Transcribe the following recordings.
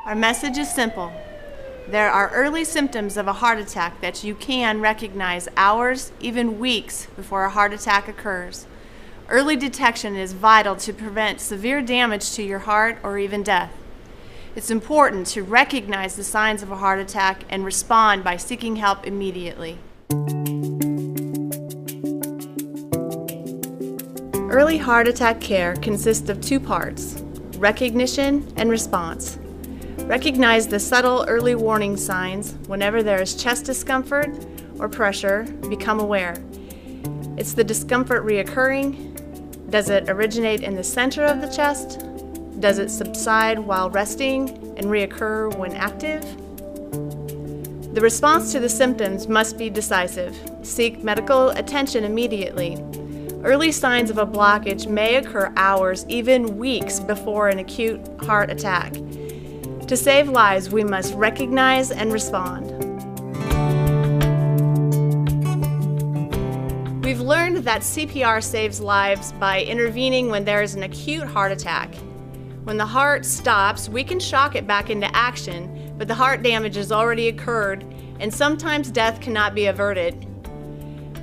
Our message is simple. There are early symptoms of a heart attack that you can recognize hours, even weeks, before a heart attack occurs. Early detection is vital to prevent severe damage to your heart or even death. It's important to recognize the signs of a heart attack and respond by seeking help immediately. Early heart attack care consists of two parts: recognition and response. Recognize the subtle early warning signs. Whenever there is chest discomfort or pressure, become aware. Is the discomfort reoccurring? Does it originate in the center of the chest? Does it subside while resting and reoccur when active? The response to the symptoms must be decisive. Seek medical attention immediately. Early signs of a blockage may occur hours, even weeks before an acute heart attack. To save lives, we must recognize and respond. We've learned that CPR saves lives by intervening when there is an acute heart attack. When the heart stops, we can shock it back into action, but the heart damage has already occurred, and sometimes death cannot be averted.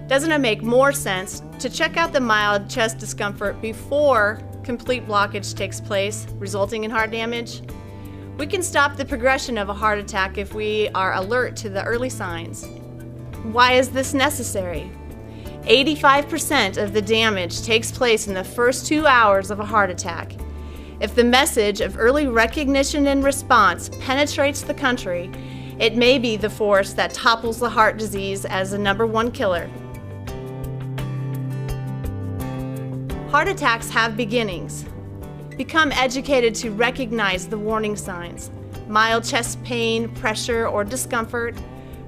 Doesn't it make more sense to check out the mild chest discomfort before complete blockage takes place, resulting in heart damage? We can stop the progression of a heart attack if we are alert to the early signs. Why is this necessary? 85% of the damage takes place in the first 2 hours of a heart attack. If the message of early recognition and response penetrates the country, it may be the force that topples the heart disease as the #1 killer. Heart attacks have beginnings. Become educated to recognize the warning signs: mild chest pain, pressure, or discomfort,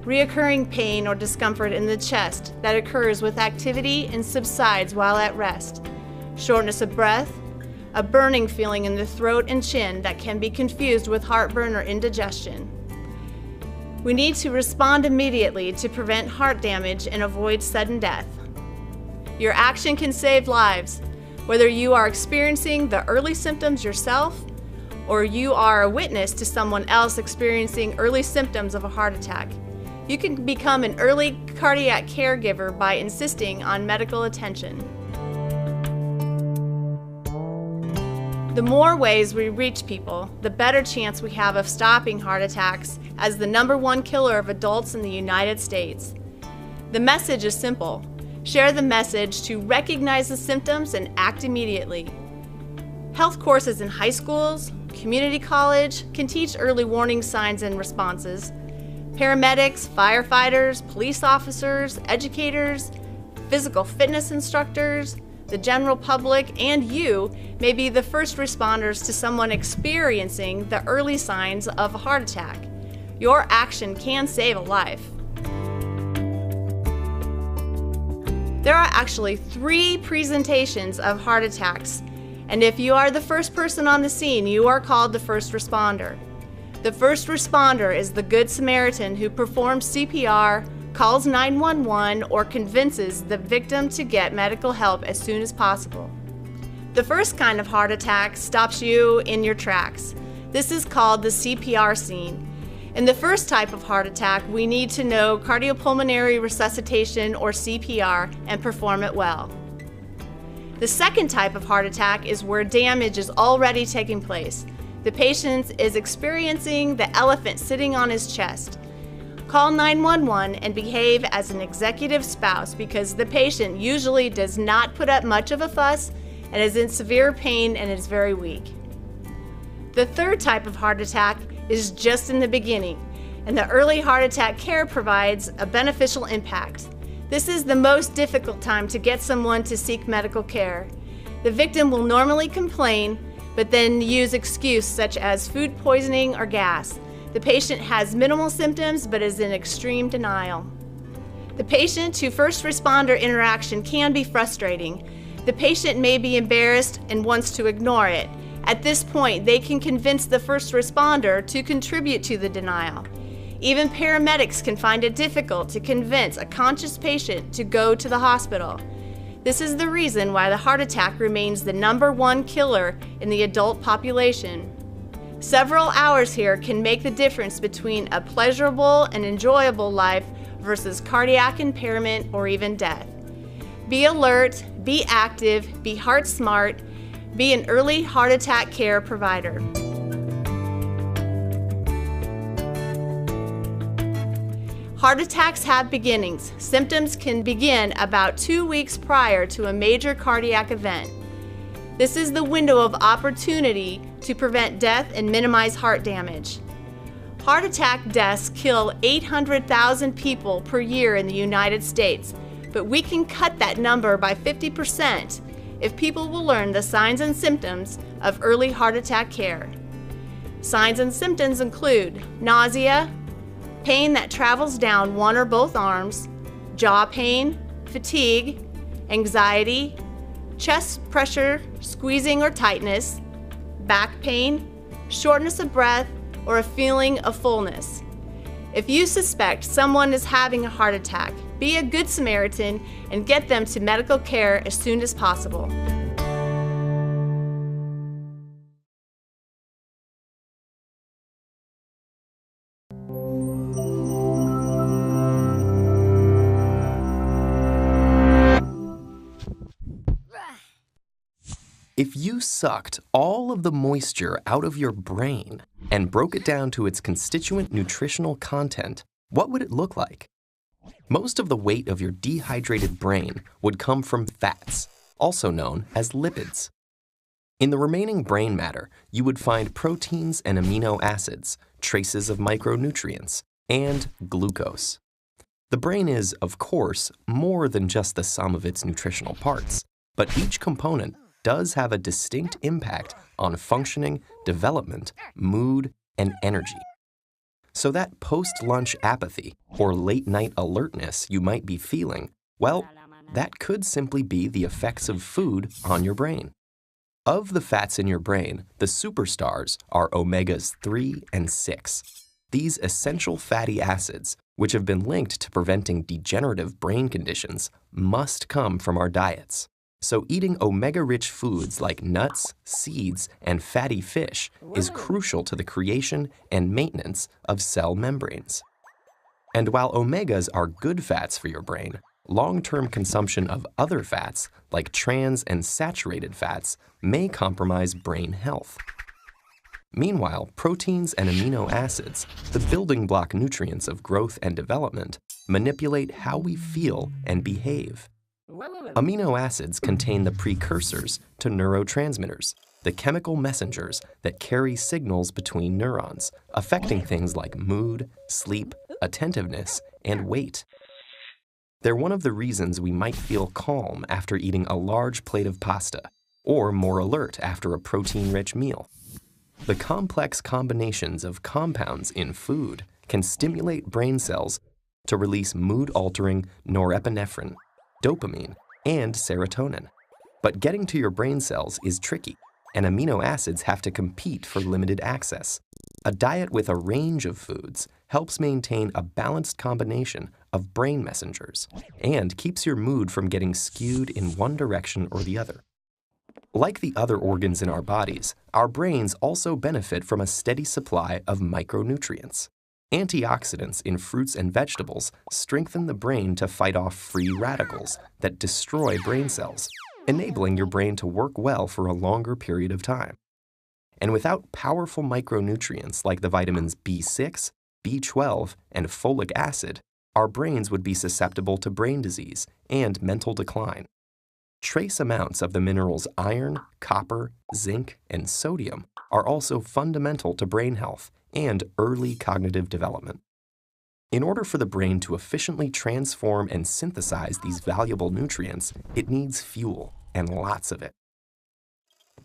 reoccurring pain or discomfort in the chest that occurs with activity and subsides while at rest, shortness of breath, a burning feeling in the throat and chin that can be confused with heartburn or indigestion. We need to respond immediately to prevent heart damage and avoid sudden death. Your action can save lives. Whether you are experiencing the early symptoms yourself or you are a witness to someone else experiencing early symptoms of a heart attack, you can become an early cardiac caregiver by insisting on medical attention. The more ways we reach people, the better chance we have of stopping heart attacks as the #1 killer of adults in the United States. The message is simple. Share the message to recognize the symptoms and act immediately. Health courses in high schools, community college can teach early warning signs and responses. Paramedics, firefighters, police officers, educators, physical fitness instructors, the general public, and you may be the first responders to someone experiencing the early signs of a heart attack. Your action can save a life. There are actually 3 presentations of heart attacks, and if you are the first person on the scene, you are called the first responder. The first responder is the Good Samaritan who performs CPR, calls 911, or convinces the victim to get medical help as soon as possible. The first kind of heart attack stops you in your tracks. This is called the CPR scene. In the first type of heart attack, we need to know cardiopulmonary resuscitation or CPR and perform it well. The second type of heart attack is where damage is already taking place. The patient is experiencing the elephant sitting on his chest. Call 911 and behave as an executive spouse because the patient usually does not put up much of a fuss and is in severe pain and is very weak. The third type of heart attack is just in the beginning, and the early heart attack care provides a beneficial impact. This is the most difficult time to get someone to seek medical care. The victim will normally complain, but then use excuses such as food poisoning or gas. The patient has minimal symptoms but is in extreme denial. The patient to first responder interaction can be frustrating. The patient may be embarrassed and wants to ignore it. At this point, they can convince the first responder to contribute to the denial. Even paramedics can find it difficult to convince a conscious patient to go to the hospital. This is the reason why the heart attack remains the #1 killer in the adult population. Several hours here can make the difference between a pleasurable and enjoyable life versus cardiac impairment or even death. Be alert, be active, be heart smart, be an early heart attack care provider. Heart attacks have beginnings. Symptoms can begin about 2 weeks prior to a major cardiac event. This is the window of opportunity to prevent death and minimize heart damage. Heart attack deaths kill 800,000 people per year in the United States, but we can cut that number by 50% if people will learn the signs and symptoms of early heart attack care. Signs and symptoms include nausea, pain that travels down one or both arms, jaw pain, fatigue, anxiety, chest pressure, squeezing or tightness, back pain, shortness of breath, or a feeling of fullness. If you suspect someone is having a heart attack, be a good Samaritan and get them to medical care as soon as possible. If you sucked all of the moisture out of your brain and broke it down to its constituent nutritional content, what would it look like? Most of the weight of your dehydrated brain would come from fats, also known as lipids. In the remaining brain matter, you would find proteins and amino acids, traces of micronutrients, and glucose. The brain is, of course, more than just the sum of its nutritional parts, but each component does have a distinct impact on functioning, development, mood, and energy. So that post-lunch apathy or late-night alertness you might be feeling, well, that could simply be the effects of food on your brain. Of the fats in your brain, the superstars are omegas 3 and 6. These essential fatty acids, which have been linked to preventing degenerative brain conditions, must come from our diets. So eating omega-rich foods like nuts, seeds, and fatty fish is crucial to the creation and maintenance of cell membranes. And while omegas are good fats for your brain, long-term consumption of other fats, like trans and saturated fats, may compromise brain health. Meanwhile, proteins and amino acids, the building block nutrients of growth and development, manipulate how we feel and behave. Amino acids contain the precursors to neurotransmitters, the chemical messengers that carry signals between neurons, affecting things like mood, sleep, attentiveness, and weight. They're one of the reasons we might feel calm after eating a large plate of pasta, or more alert after a protein-rich meal. The complex combinations of compounds in food can stimulate brain cells to release mood-altering norepinephrine, dopamine, and serotonin. But getting to your brain cells is tricky, and amino acids have to compete for limited access. A diet with a range of foods helps maintain a balanced combination of brain messengers and keeps your mood from getting skewed in one direction or the other. Like the other organs in our bodies, our brains also benefit from a steady supply of micronutrients. Antioxidants in fruits and vegetables strengthen the brain to fight off free radicals that destroy brain cells, enabling your brain to work well for a longer period of time. And without powerful micronutrients like the vitamins B6, B12, and folic acid, our brains would be susceptible to brain disease and mental decline. Trace amounts of the minerals iron, copper, zinc, and sodium are also fundamental to brain health and early cognitive development. In order for the brain to efficiently transform and synthesize these valuable nutrients, it needs fuel, and lots of it.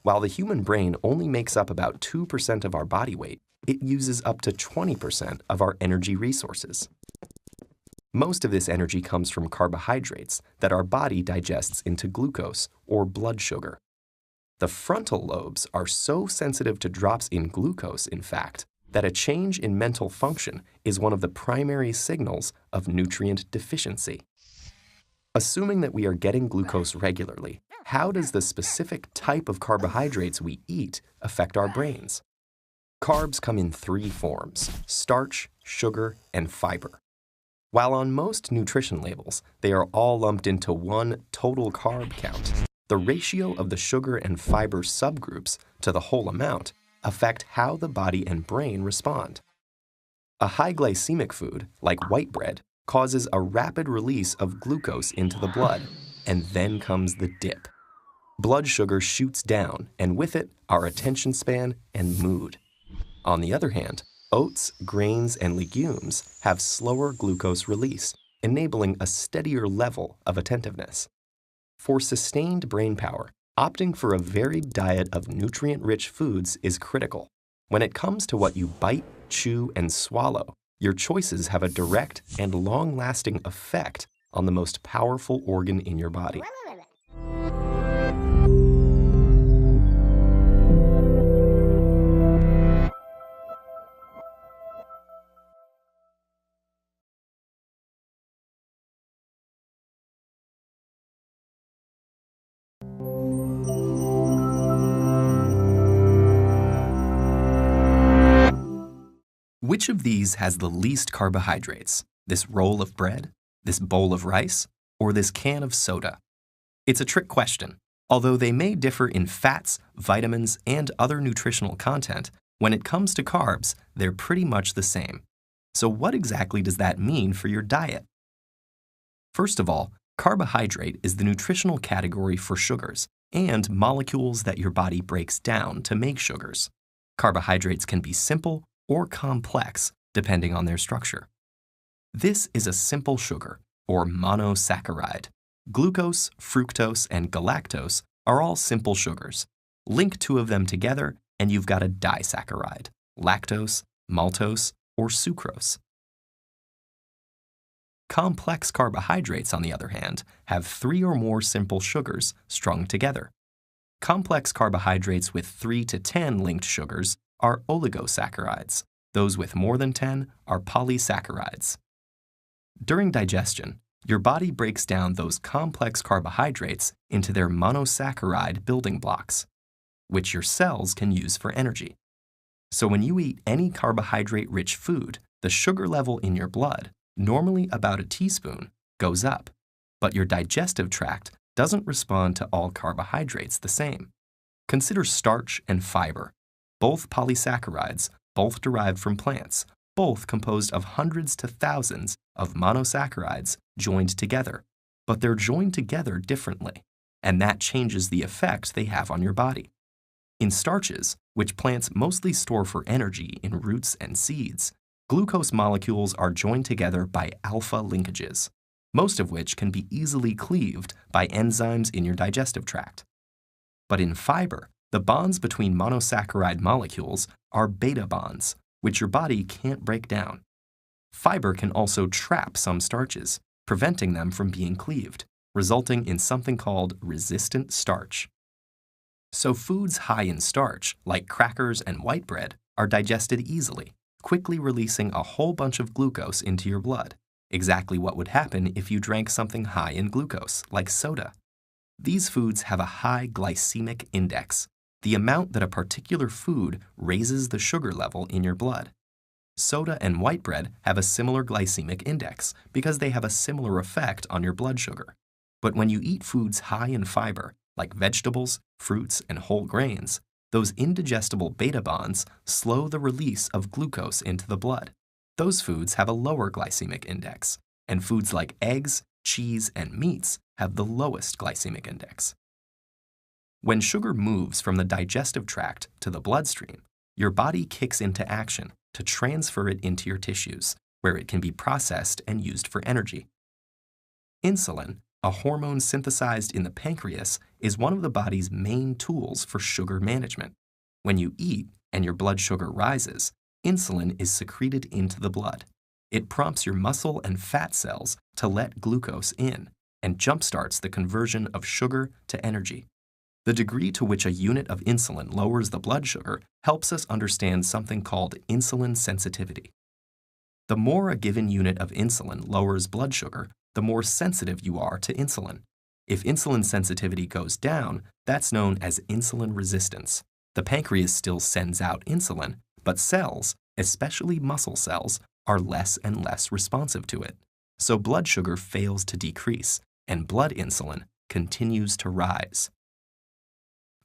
While the human brain only makes up about 2% of our body weight, it uses up to 20% of our energy resources. Most of this energy comes from carbohydrates that our body digests into glucose, or blood sugar. The frontal lobes are so sensitive to drops in glucose, in fact, that a change in mental function is one of the primary signals of nutrient deficiency. Assuming that we are getting glucose regularly, how does the specific type of carbohydrates we eat affect our brains? Carbs come in three forms: starch, sugar, and fiber. While on most nutrition labels, they are all lumped into one total carb count, the ratio of the sugar and fiber subgroups to the whole amount affect how the body and brain respond. A high glycemic food, like white bread, causes a rapid release of glucose into the blood, and then comes the dip. Blood sugar shoots down, and with it, our attention span and mood. On the other hand, oats, grains, and legumes have slower glucose release, enabling a steadier level of attentiveness. For sustained brain power, opting for a varied diet of nutrient-rich foods is critical. When it comes to what you bite, chew, and swallow, your choices have a direct and long-lasting effect on the most powerful organ in your body. Which of these has the least carbohydrates? This roll of bread, this bowl of rice, or this can of soda? It's a trick question. Although they may differ in fats, vitamins, and other nutritional content, when it comes to carbs, they're pretty much the same. So what exactly does that mean for your diet? First of all, carbohydrate is the nutritional category for sugars and molecules that your body breaks down to make sugars. Carbohydrates can be simple or complex, depending on their structure. This is a simple sugar, or monosaccharide. Glucose, fructose, and galactose are all simple sugars. Link two of them together, and you've got a disaccharide: lactose, maltose, or sucrose. Complex carbohydrates, on the other hand, have three or more simple sugars strung together. Complex carbohydrates with 3 to 10 linked sugars are oligosaccharides. Those with more than 10 are polysaccharides. During digestion, your body breaks down those complex carbohydrates into their monosaccharide building blocks, which your cells can use for energy. So when you eat any carbohydrate-rich food, the sugar level in your blood, normally about a teaspoon, goes up, but your digestive tract doesn't respond to all carbohydrates the same. Consider starch and fiber. Both polysaccharides, both derived from plants, both composed of hundreds to thousands of monosaccharides joined together, but they're joined together differently, and that changes the effect they have on your body. In starches, which plants mostly store for energy in roots and seeds, glucose molecules are joined together by alpha linkages, most of which can be easily cleaved by enzymes in your digestive tract. But in fiber, the bonds between monosaccharide molecules are beta bonds, which your body can't break down. Fiber can also trap some starches, preventing them from being cleaved, resulting in something called resistant starch. So foods high in starch, like crackers and white bread, are digested easily, quickly releasing a whole bunch of glucose into your blood, exactly what would happen if you drank something high in glucose, like soda. These foods have a high glycemic index, the amount that a particular food raises the sugar level in your blood. Soda and white bread have a similar glycemic index because they have a similar effect on your blood sugar. But when you eat foods high in fiber, like vegetables, fruits, and whole grains, those indigestible beta bonds slow the release of glucose into the blood. Those foods have a lower glycemic index, and foods like eggs, cheese, and meats have the lowest glycemic index. When sugar moves from the digestive tract to the bloodstream, your body kicks into action to transfer it into your tissues, where it can be processed and used for energy. Insulin, a hormone synthesized in the pancreas, is one of the body's main tools for sugar management. When you eat and your blood sugar rises, insulin is secreted into the blood. It prompts your muscle and fat cells to let glucose in and jumpstarts the conversion of sugar to energy. The degree to which a unit of insulin lowers the blood sugar helps us understand something called insulin sensitivity. The more a given unit of insulin lowers blood sugar, the more sensitive you are to insulin. If insulin sensitivity goes down, that's known as insulin resistance. The pancreas still sends out insulin, but cells, especially muscle cells, are less and less responsive to it. So blood sugar fails to decrease, and blood insulin continues to rise.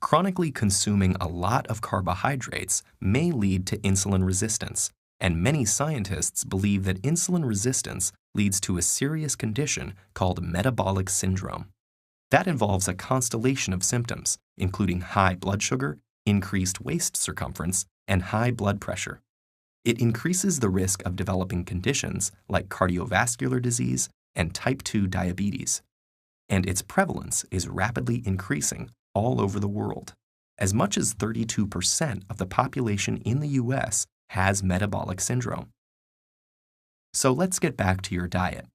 Chronically consuming a lot of carbohydrates may lead to insulin resistance, and many scientists believe that insulin resistance leads to a serious condition called metabolic syndrome. That involves a constellation of symptoms, including high blood sugar, increased waist circumference, and high blood pressure. It increases the risk of developing conditions like cardiovascular disease and type 2 diabetes. And its prevalence is rapidly increasing all over the world. As much as 32% of the population in the US has metabolic syndrome. So let's get back to your diet.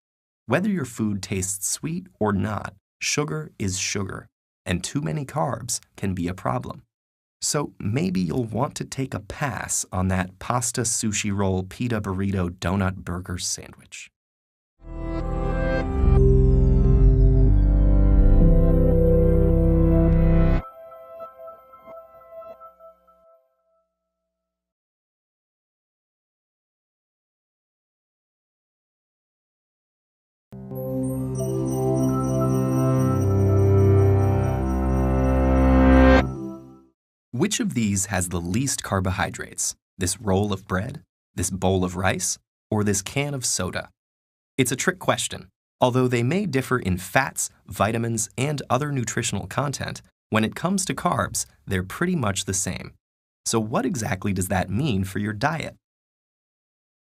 Whether your food tastes sweet or not, sugar is sugar, and too many carbs can be a problem. So maybe you'll want to take a pass on that pasta, sushi roll, pita burrito, donut burger sandwich. Which of these has the least carbohydrates? This roll of bread, this bowl of rice, or this can of soda? It's a trick question. Although they may differ in fats, vitamins, and other nutritional content, when it comes to carbs, they're pretty much the same. So what exactly does that mean for your diet?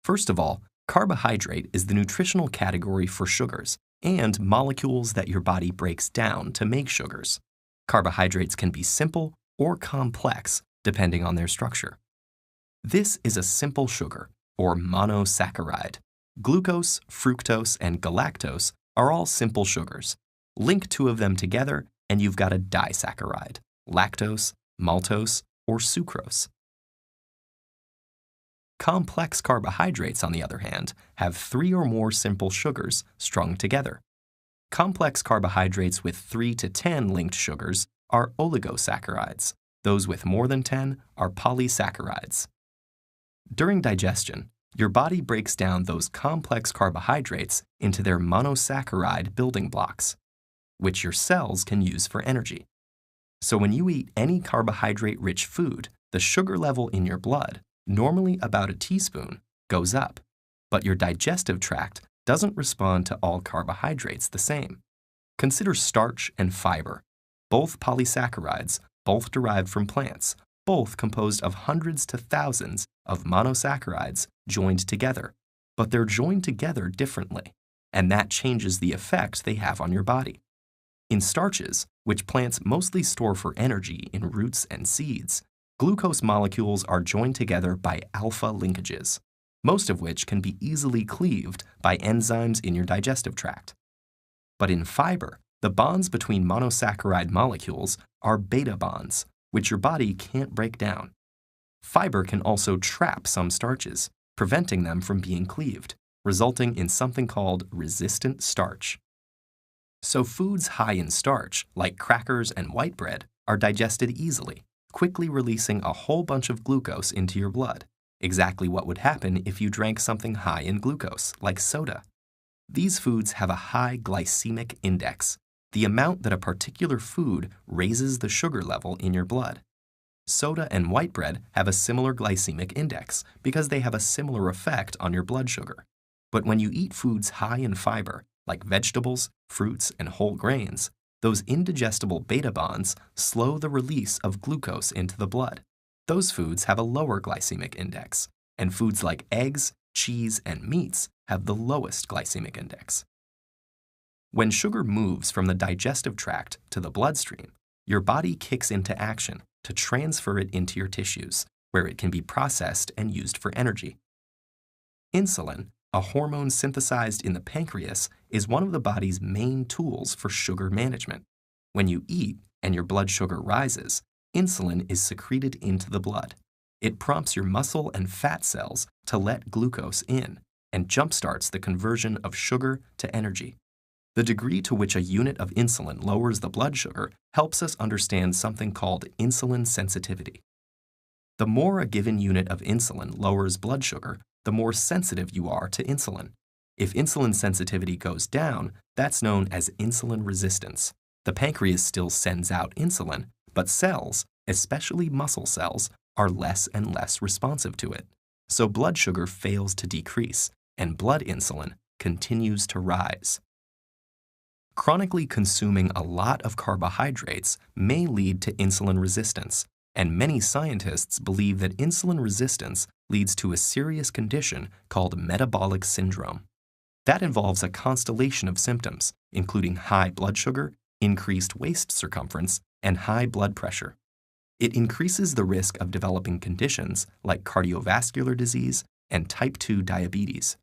First of all, carbohydrate is the nutritional category for sugars and molecules that your body breaks down to make sugars. Carbohydrates can be simple or complex, depending on their structure. This is a simple sugar, or monosaccharide. Glucose, fructose, and galactose are all simple sugars. Link two of them together, and you've got a disaccharide, lactose, maltose, or sucrose. Complex carbohydrates, on the other hand, have 3 or more simple sugars strung together. Complex carbohydrates with 3 to 10 linked sugars are oligosaccharides. Those with more than 10 are polysaccharides. During digestion, your body breaks down those complex carbohydrates into their monosaccharide building blocks, which your cells can use for energy. So when you eat any carbohydrate-rich food, the sugar level in your blood, normally about a teaspoon, goes up, but your digestive tract doesn't respond to all carbohydrates the same. Consider starch and fiber. Both polysaccharides, both derived from plants, both composed of hundreds to thousands of monosaccharides joined together, but they're joined together differently, and that changes the effect they have on your body. In starches, which plants mostly store for energy in roots and seeds, glucose molecules are joined together by alpha linkages, most of which can be easily cleaved by enzymes in your digestive tract. But in fiber, the bonds between monosaccharide molecules are beta bonds, which your body can't break down. Fiber can also trap some starches, preventing them from being cleaved, resulting in something called resistant starch. So foods high in starch, like crackers and white bread, are digested easily, quickly releasing a whole bunch of glucose into your blood, exactly what would happen if you drank something high in glucose, like soda. These foods have a high glycemic index, the amount that a particular food raises the sugar level in your blood. Soda and white bread have a similar glycemic index because they have a similar effect on your blood sugar. But when you eat foods high in fiber, like vegetables, fruits, and whole grains, those indigestible beta bonds slow the release of glucose into the blood. Those foods have a lower glycemic index, and foods like eggs, cheese, and meats have the lowest glycemic index. When sugar moves from the digestive tract to the bloodstream, your body kicks into action to transfer it into your tissues, where it can be processed and used for energy. Insulin, a hormone synthesized in the pancreas, is one of the body's main tools for sugar management. When you eat and your blood sugar rises, insulin is secreted into the blood. It prompts your muscle and fat cells to let glucose in and jumpstarts the conversion of sugar to energy. The degree to which a unit of insulin lowers the blood sugar helps us understand something called insulin sensitivity. The more a given unit of insulin lowers blood sugar, the more sensitive you are to insulin. If insulin sensitivity goes down, that's known as insulin resistance. The pancreas still sends out insulin, but cells, especially muscle cells, are less and less responsive to it. So blood sugar fails to decrease, and blood insulin continues to rise. Chronically consuming a lot of carbohydrates may lead to insulin resistance, and many scientists believe that insulin resistance leads to a serious condition called metabolic syndrome. That involves a constellation of symptoms, including high blood sugar, increased waist circumference, and high blood pressure. It increases the risk of developing conditions like cardiovascular disease and type 2 diabetes.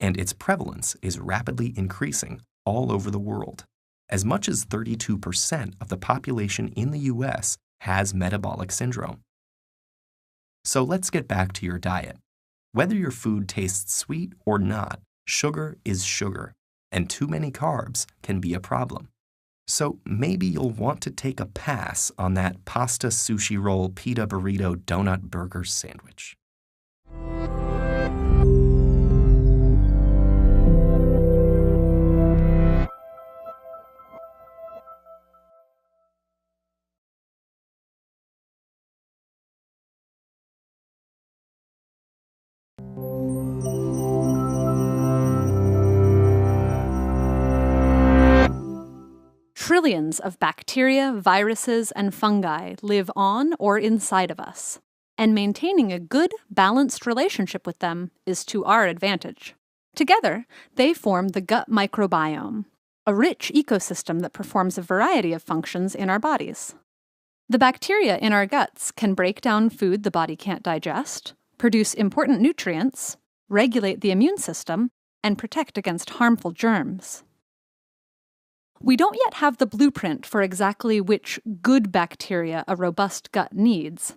And its prevalence is rapidly increasing all over the world. As much as 32% of the population in the US has metabolic syndrome. So let's get back to your diet. Whether your food tastes sweet or not, sugar is sugar, and too many carbs can be a problem. So maybe you'll want to take a pass on that pasta, sushi roll, pita burrito, donut burger sandwich. Trillions of bacteria, viruses, and fungi live on or inside of us, and maintaining a good, balanced relationship with them is to our advantage. Together, they form the gut microbiome, a rich ecosystem that performs a variety of functions in our bodies. The bacteria in our guts can break down food the body can't digest, produce important nutrients, regulate the immune system, and protect against harmful germs. We don't yet have the blueprint for exactly which good bacteria a robust gut needs,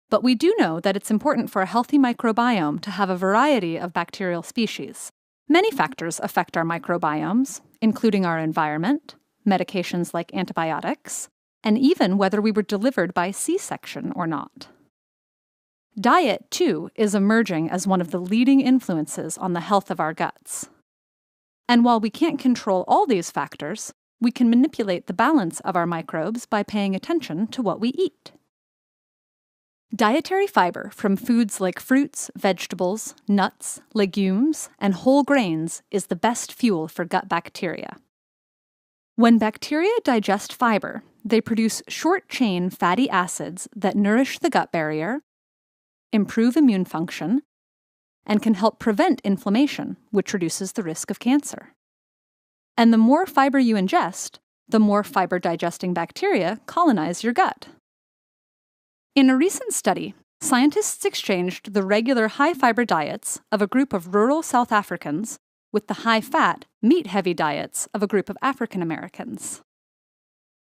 but we do know that it's important for a healthy microbiome to have a variety of bacterial species. Many factors affect our microbiomes, including our environment, medications like antibiotics, and even whether we were delivered by C-section or not. Diet, too, is emerging as one of the leading influences on the health of our guts. And while we can't control all these factors, we can manipulate the balance of our microbes by paying attention to what we eat. Dietary fiber from foods like fruits, vegetables, nuts, legumes, and whole grains is the best fuel for gut bacteria. When bacteria digest fiber, they produce short-chain fatty acids that nourish the gut barrier, improve immune function, and can help prevent inflammation, which reduces the risk of cancer. And the more fiber you ingest, the more fiber-digesting bacteria colonize your gut. In a recent study, scientists exchanged the regular high-fiber diets of a group of rural South Africans with the high-fat, meat-heavy diets of a group of African Americans.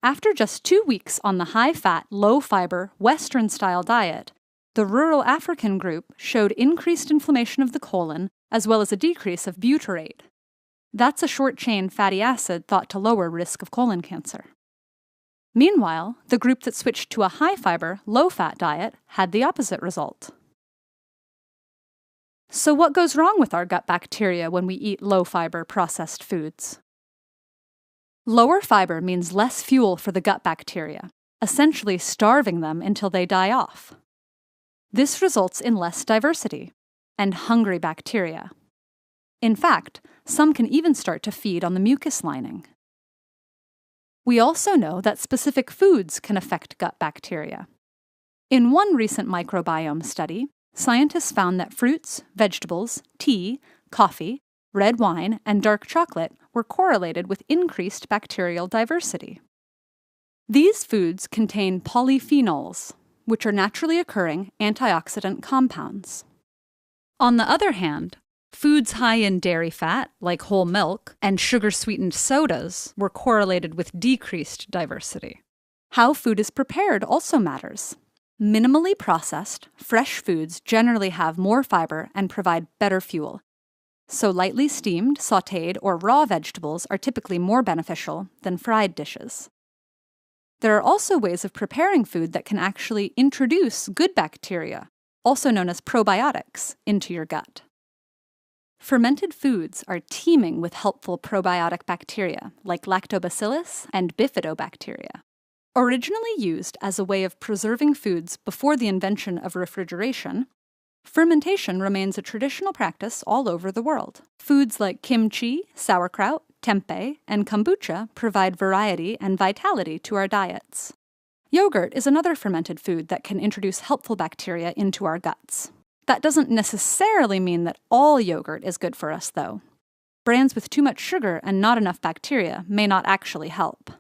After just 2 weeks on the high-fat, low-fiber, Western-style diet, the rural African group showed increased inflammation of the colon as well as a decrease of butyrate. That's a short-chain fatty acid thought to lower risk of colon cancer. Meanwhile, the group that switched to a high-fiber, low-fat diet had the opposite result. So what goes wrong with our gut bacteria when we eat low-fiber processed foods? Lower fiber means less fuel for the gut bacteria, essentially starving them until they die off. This results in less diversity and hungry bacteria. In fact, some can even start to feed on the mucus lining. We also know that specific foods can affect gut bacteria. In one recent microbiome study, scientists found that fruits, vegetables, tea, coffee, red wine, and dark chocolate were correlated with increased bacterial diversity. These foods contain polyphenols, which are naturally occurring antioxidant compounds. On the other hand, foods high in dairy fat, like whole milk, and sugar-sweetened sodas were correlated with decreased diversity. How food is prepared also matters. Minimally processed, fresh foods generally have more fiber and provide better fuel. So lightly steamed, sautéed, or raw vegetables are typically more beneficial than fried dishes. There are also ways of preparing food that can actually introduce good bacteria, also known as probiotics, into your gut. Fermented foods are teeming with helpful probiotic bacteria like lactobacillus and bifidobacteria. Originally used as a way of preserving foods before the invention of refrigeration, fermentation remains a traditional practice all over the world. Foods like kimchi, sauerkraut, tempeh, and kombucha provide variety and vitality to our diets. Yogurt is another fermented food that can introduce helpful bacteria into our guts. That doesn't necessarily mean that all yogurt is good for us, though. Brands with too much sugar and not enough bacteria may not actually help.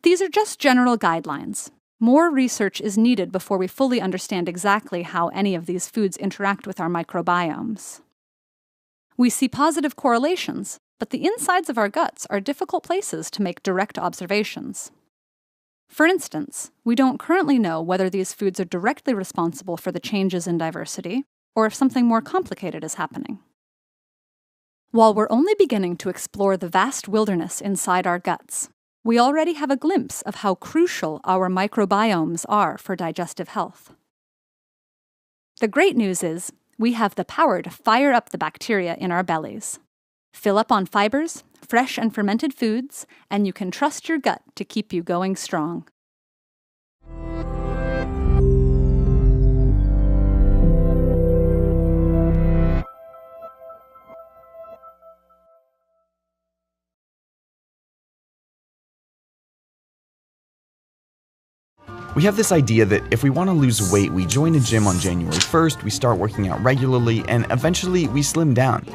These are just general guidelines. More research is needed before we fully understand exactly how any of these foods interact with our microbiomes. We see positive correlations, but the insides of our guts are difficult places to make direct observations. For instance, we don't currently know whether these foods are directly responsible for the changes in diversity, or if something more complicated is happening. While we're only beginning to explore the vast wilderness inside our guts, we already have a glimpse of how crucial our microbiomes are for digestive health. The great news is, we have the power to fire up the bacteria in our bellies. Fill up on fibers, fresh and fermented foods, and you can trust your gut to keep you going strong. We have this idea that if we want to lose weight, we join a gym on January 1st, we start working out regularly, and eventually we slim down.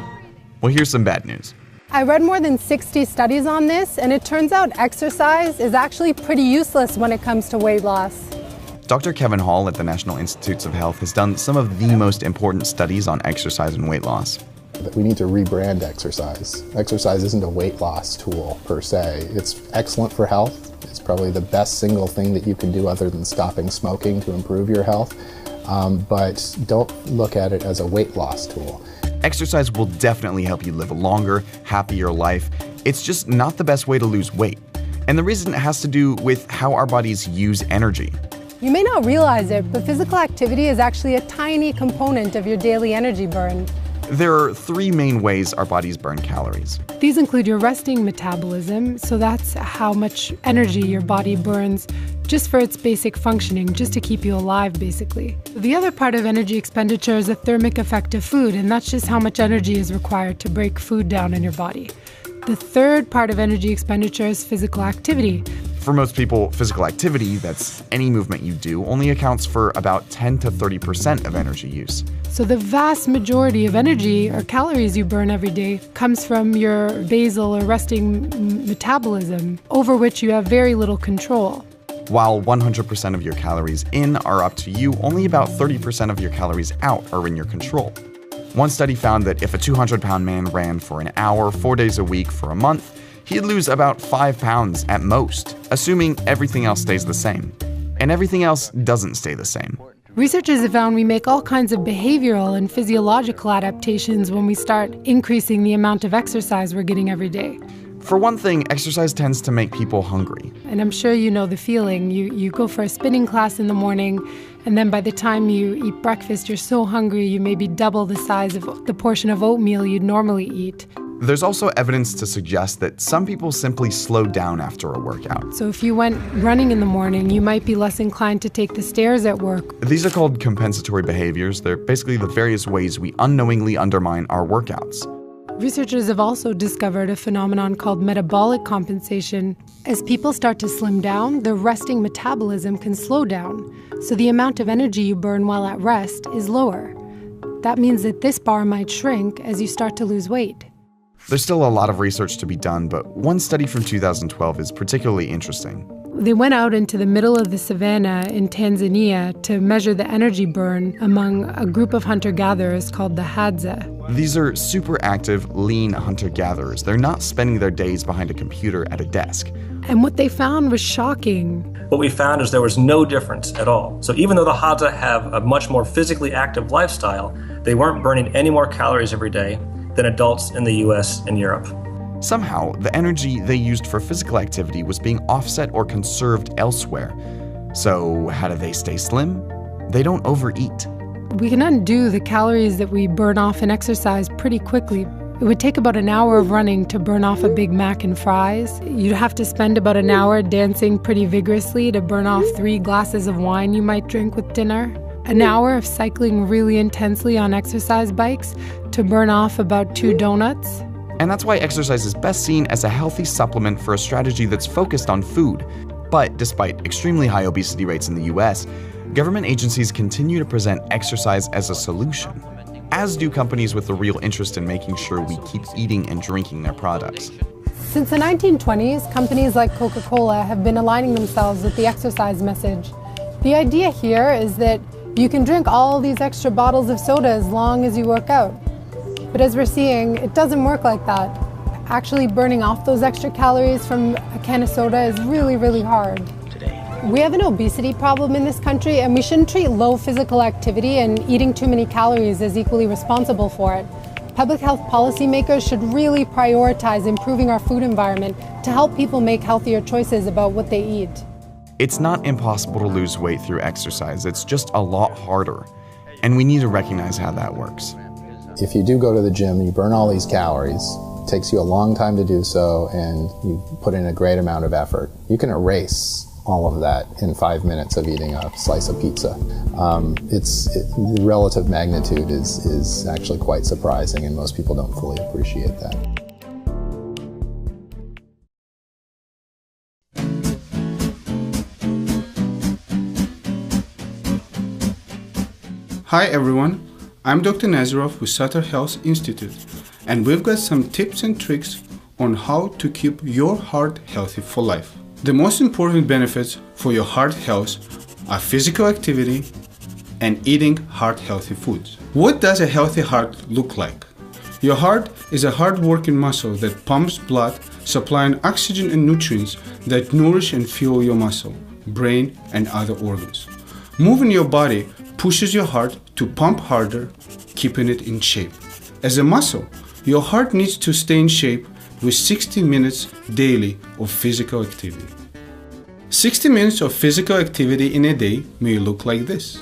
Well, here's some bad news. I read more than 60 studies on this, and it turns out exercise is actually pretty useless when it comes to weight loss. Dr. Kevin Hall at the National Institutes of Health has done some of the most important studies on exercise and weight loss. We need to rebrand exercise. Exercise isn't a weight loss tool per se. It's excellent for health. It's probably the best single thing that you can do other than stopping smoking to improve your health. But don't look at it as a weight loss tool. Exercise will definitely help you live a longer, happier life. It's just not the best way to lose weight. And the reason it has to do with how our bodies use energy. You may not realize it, but physical activity is actually a tiny component of your daily energy burn. There are three main ways our bodies burn calories. These include your resting metabolism, so that's how much energy your body burns just for its basic functioning, just to keep you alive, basically. The other part of energy expenditure is the thermic effect of food, and that's just how much energy is required to break food down in your body. The third part of energy expenditure is physical activity. For most people, physical activity, that's any movement you do, only accounts for about 10 to 30% of energy use. So the vast majority of energy or calories you burn every day comes from your basal or resting metabolism, over which you have very little control. While 100% of your calories in are up to you, only about 30% of your calories out are in your control. One study found that if a 200-pound man ran for an hour, 4 days a week for a month, he'd lose about 5 pounds at most, assuming everything else stays the same. And everything else doesn't stay the same. Researchers have found we make all kinds of behavioral and physiological adaptations when we start increasing the amount of exercise we're getting every day. For one thing, exercise tends to make people hungry. And I'm sure you know the feeling. You go for a spinning class in the morning, and then by the time you eat breakfast, you're so hungry you maybe double the size of the portion of oatmeal you'd normally eat. There's also evidence to suggest that some people simply slow down after a workout. So if you went running in the morning, you might be less inclined to take the stairs at work. These are called compensatory behaviors. They're basically the various ways we unknowingly undermine our workouts. Researchers have also discovered a phenomenon called metabolic compensation. As people start to slim down, their resting metabolism can slow down, so the amount of energy you burn while at rest is lower. That means that this bar might shrink as you start to lose weight. There's still a lot of research to be done, but one study from 2012 is particularly interesting. They went out into the middle of the savannah in Tanzania to measure the energy burn among a group of hunter-gatherers called the Hadza. These are super active, lean hunter-gatherers. They're not spending their days behind a computer at a desk. And what they found was shocking. What we found is there was no difference at all. So even though the Hadza have a much more physically active lifestyle, they weren't burning any more calories every day than adults in the US and Europe. Somehow, the energy they used for physical activity was being offset or conserved elsewhere. So, how do they stay slim? They don't overeat. We can undo the calories that we burn off in exercise pretty quickly. It would take about an hour of running to burn off a Big Mac and fries. You'd have to spend about an hour dancing pretty vigorously to burn off 3 glasses of wine you might drink with dinner. An hour of cycling really intensely on exercise bikes to burn off about 2 donuts. And that's why exercise is best seen as a healthy supplement for a strategy that's focused on food. But despite extremely high obesity rates in the US, government agencies continue to present exercise as a solution, as do companies with a real interest in making sure we keep eating and drinking their products. Since the 1920s, companies like Coca-Cola have been aligning themselves with the exercise message. The idea here is that you can drink all these extra bottles of soda as long as you work out. But as we're seeing, it doesn't work like that. Actually burning off those extra calories from a can of soda is really, really hard. We have an obesity problem in this country, and we shouldn't treat low physical activity and eating too many calories as equally responsible for it. Public health policymakers should really prioritize improving our food environment to help people make healthier choices about what they eat. It's not impossible to lose weight through exercise, it's just a lot harder. And we need to recognize how that works. If you do go to the gym, you burn all these calories. It takes you a long time to do so, and you put in a great amount of effort. You can erase all of that in 5 minutes of eating a slice of pizza. The relative magnitude is actually quite surprising, and most people don't fully appreciate that. Hi everyone, I'm Dr. Nazarov with Sutter Health Institute, and we've got some tips and tricks on how to keep your heart healthy for life. The most important benefits for your heart health are physical activity and eating heart-healthy foods. What does a healthy heart look like? Your heart is a hard-working muscle that pumps blood, supplying oxygen and nutrients that nourish and fuel your muscle, brain, and other organs. Moving your body pushes your heart to pump harder, keeping it in shape. As a muscle, your heart needs to stay in shape with 60 minutes daily of physical activity. 60 minutes of physical activity in a day may look like this.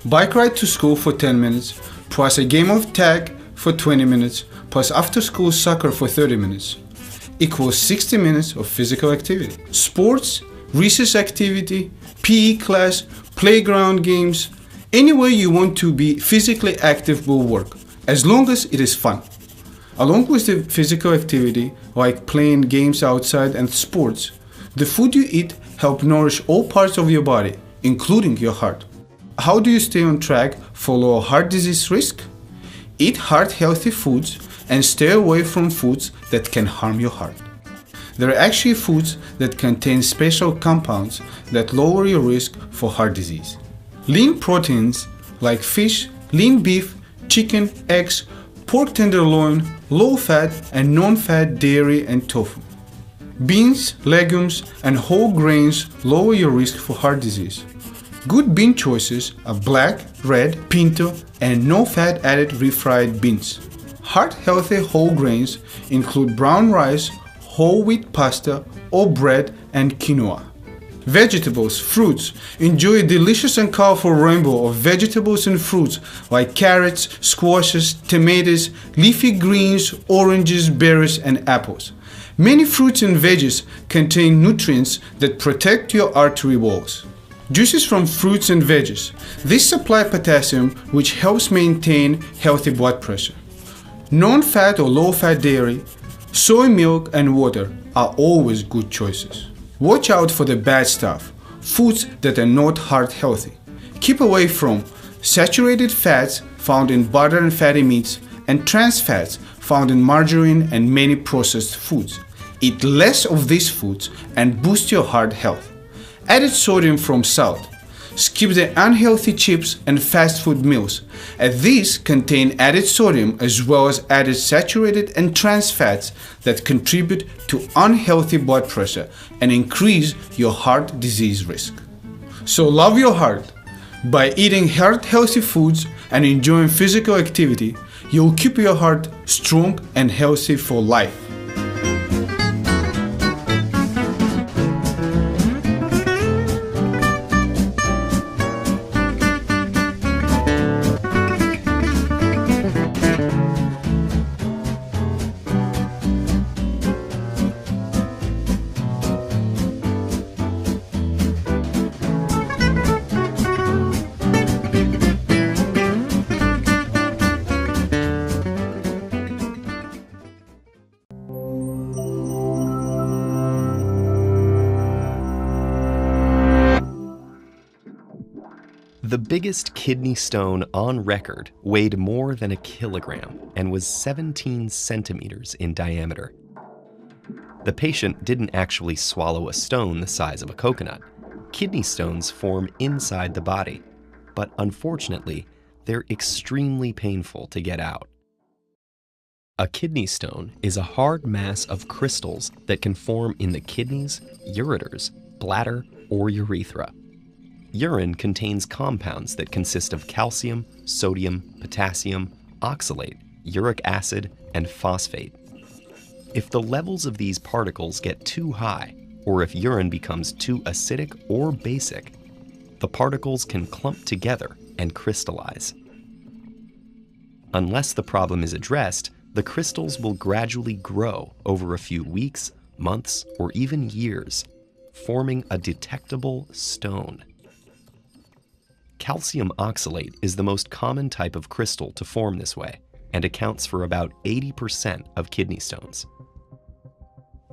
Bike ride to school for 10 minutes, plus a game of tag for 20 minutes, plus after school soccer for 30 minutes, equals 60 minutes of physical activity. Sports, recess activity, PE class, playground games, anywhere you want to be physically active will work, as long as it is fun. Along with the physical activity, like playing games outside and sports, the food you eat helps nourish all parts of your body, including your heart. How do you stay on track for low heart disease risk? Eat heart-healthy foods and stay away from foods that can harm your heart. There are actually foods that contain special compounds that lower your risk for heart disease. Lean proteins like fish, lean beef, chicken, eggs, pork tenderloin, low-fat and non-fat dairy and tofu. Beans, legumes, and whole grains lower your risk for heart disease. Good bean choices are black, red, pinto, and no-fat added refried beans. Heart-healthy whole grains include brown rice, whole wheat pasta, or bread, and quinoa. Vegetables, fruits. Enjoy a delicious and colorful rainbow of vegetables and fruits like carrots, squashes, tomatoes, leafy greens, oranges, berries, and apples. Many fruits and veggies contain nutrients that protect your artery walls. Juices from fruits and veggies. These supply potassium, which helps maintain healthy blood pressure. Non-fat or low-fat dairy, soy milk, and water are always good choices. Watch out for the bad stuff, foods that are not heart healthy. Keep away from saturated fats found in butter and fatty meats and trans fats found in margarine and many processed foods. Eat less of these foods and boost your heart health. Added sodium from salt. Skip the unhealthy chips and fast food meals, as these contain added sodium as well as added saturated and trans fats that contribute to unhealthy blood pressure and increase your heart disease risk. So love your heart. By eating heart-healthy foods and enjoying physical activity, you'll keep your heart strong and healthy for life. The biggest kidney stone on record weighed more than a kilogram and was 17 centimeters in diameter. The patient didn't actually swallow a stone the size of a coconut. Kidney stones form inside the body, but unfortunately, they're extremely painful to get out. A kidney stone is a hard mass of crystals that can form in the kidneys, ureters, bladder, or urethra. Urine contains compounds that consist of calcium, sodium, potassium, oxalate, uric acid, and phosphate. If the levels of these particles get too high, or if urine becomes too acidic or basic, the particles can clump together and crystallize. Unless the problem is addressed, the crystals will gradually grow over a few weeks, months, or even years, forming a detectable stone. Calcium oxalate is the most common type of crystal to form this way and accounts for about 80% of kidney stones.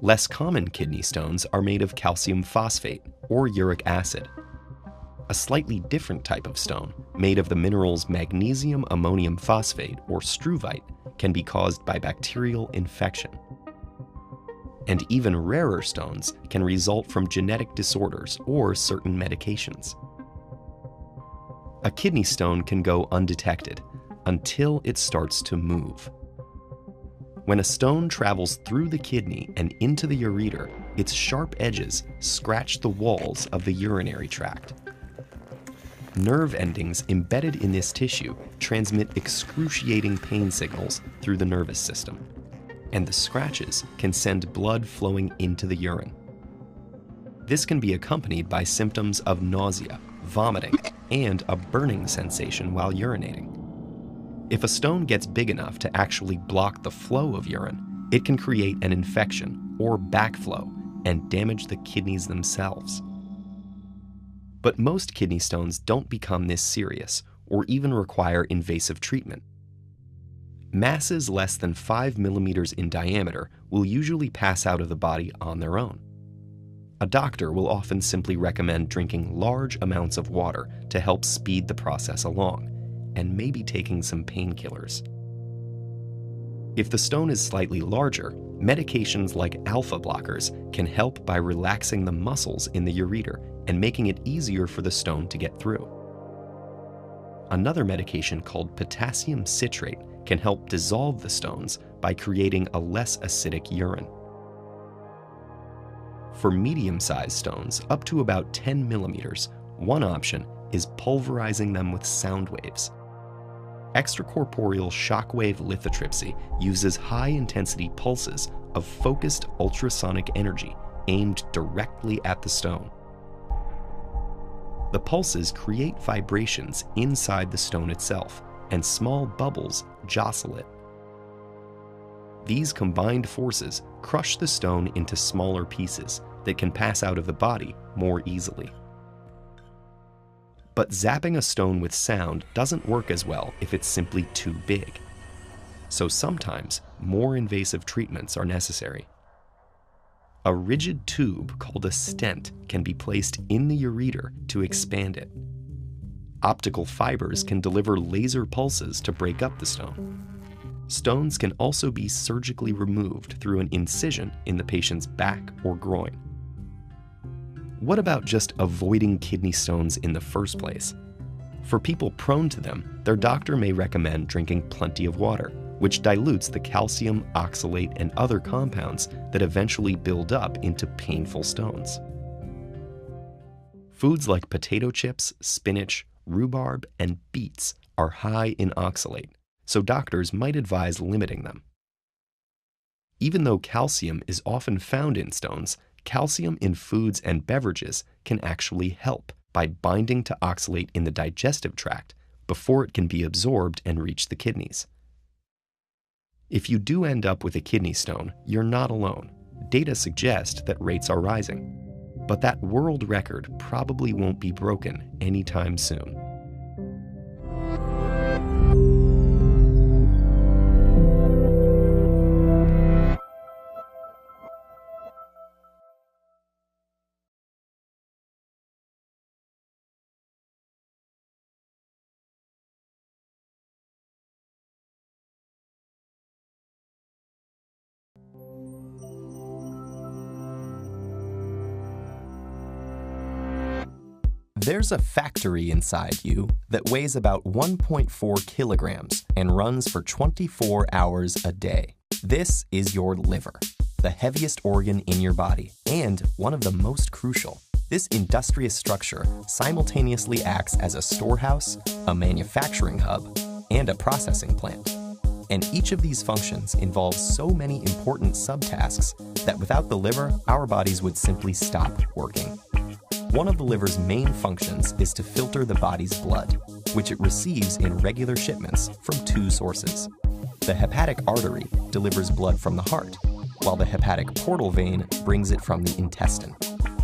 Less common kidney stones are made of calcium phosphate or uric acid. A slightly different type of stone, made of the minerals magnesium ammonium phosphate or struvite, can be caused by bacterial infection. And even rarer stones can result from genetic disorders or certain medications. A kidney stone can go undetected until it starts to move. When a stone travels through the kidney and into the ureter, its sharp edges scratch the walls of the urinary tract. Nerve endings embedded in this tissue transmit excruciating pain signals through the nervous system, and the scratches can send blood flowing into the urine. This can be accompanied by symptoms of nausea, vomiting, and a burning sensation while urinating. If a stone gets big enough to actually block the flow of urine, it can create an infection or backflow and damage the kidneys themselves. But most kidney stones don't become this serious or even require invasive treatment. Masses less than 5 millimeters in diameter will usually pass out of the body on their own. A doctor will often simply recommend drinking large amounts of water to help speed the process along, and maybe taking some painkillers. If the stone is slightly larger, medications like alpha blockers can help by relaxing the muscles in the ureter and making it easier for the stone to get through. Another medication called potassium citrate can help dissolve the stones by creating a less acidic urine. For medium-sized stones, up to about 10 millimeters, one option is pulverizing them with sound waves. Extracorporeal shockwave lithotripsy uses high-intensity pulses of focused ultrasonic energy aimed directly at the stone. The pulses create vibrations inside the stone itself, and small bubbles jostle it. These combined forces crush the stone into smaller pieces that can pass out of the body more easily. But zapping a stone with sound doesn't work as well if it's simply too big. So sometimes more invasive treatments are necessary. A rigid tube called a stent can be placed in the ureter to expand it. Optical fibers can deliver laser pulses to break up the stone. Stones can also be surgically removed through an incision in the patient's back or groin. What about just avoiding kidney stones in the first place? For people prone to them, their doctor may recommend drinking plenty of water, which dilutes the calcium, oxalate, and other compounds that eventually build up into painful stones. Foods like potato chips, spinach, rhubarb, and beets are high in oxalate, so doctors might advise limiting them. Even though calcium is often found in stones, calcium in foods and beverages can actually help by binding to oxalate in the digestive tract before it can be absorbed and reach the kidneys. If you do end up with a kidney stone, you're not alone. Data suggest that rates are rising. But that world record probably won't be broken anytime soon. There's a factory inside you that weighs about 1.4 kilograms and runs for 24 hours a day. This is your liver, the heaviest organ in your body and one of the most crucial. This industrious structure simultaneously acts as a storehouse, a manufacturing hub, and a processing plant. And each of these functions involves so many important subtasks that without the liver, our bodies would simply stop working. One of the liver's main functions is to filter the body's blood, which it receives in regular shipments from two sources. The hepatic artery delivers blood from the heart, while the hepatic portal vein brings it from the intestine.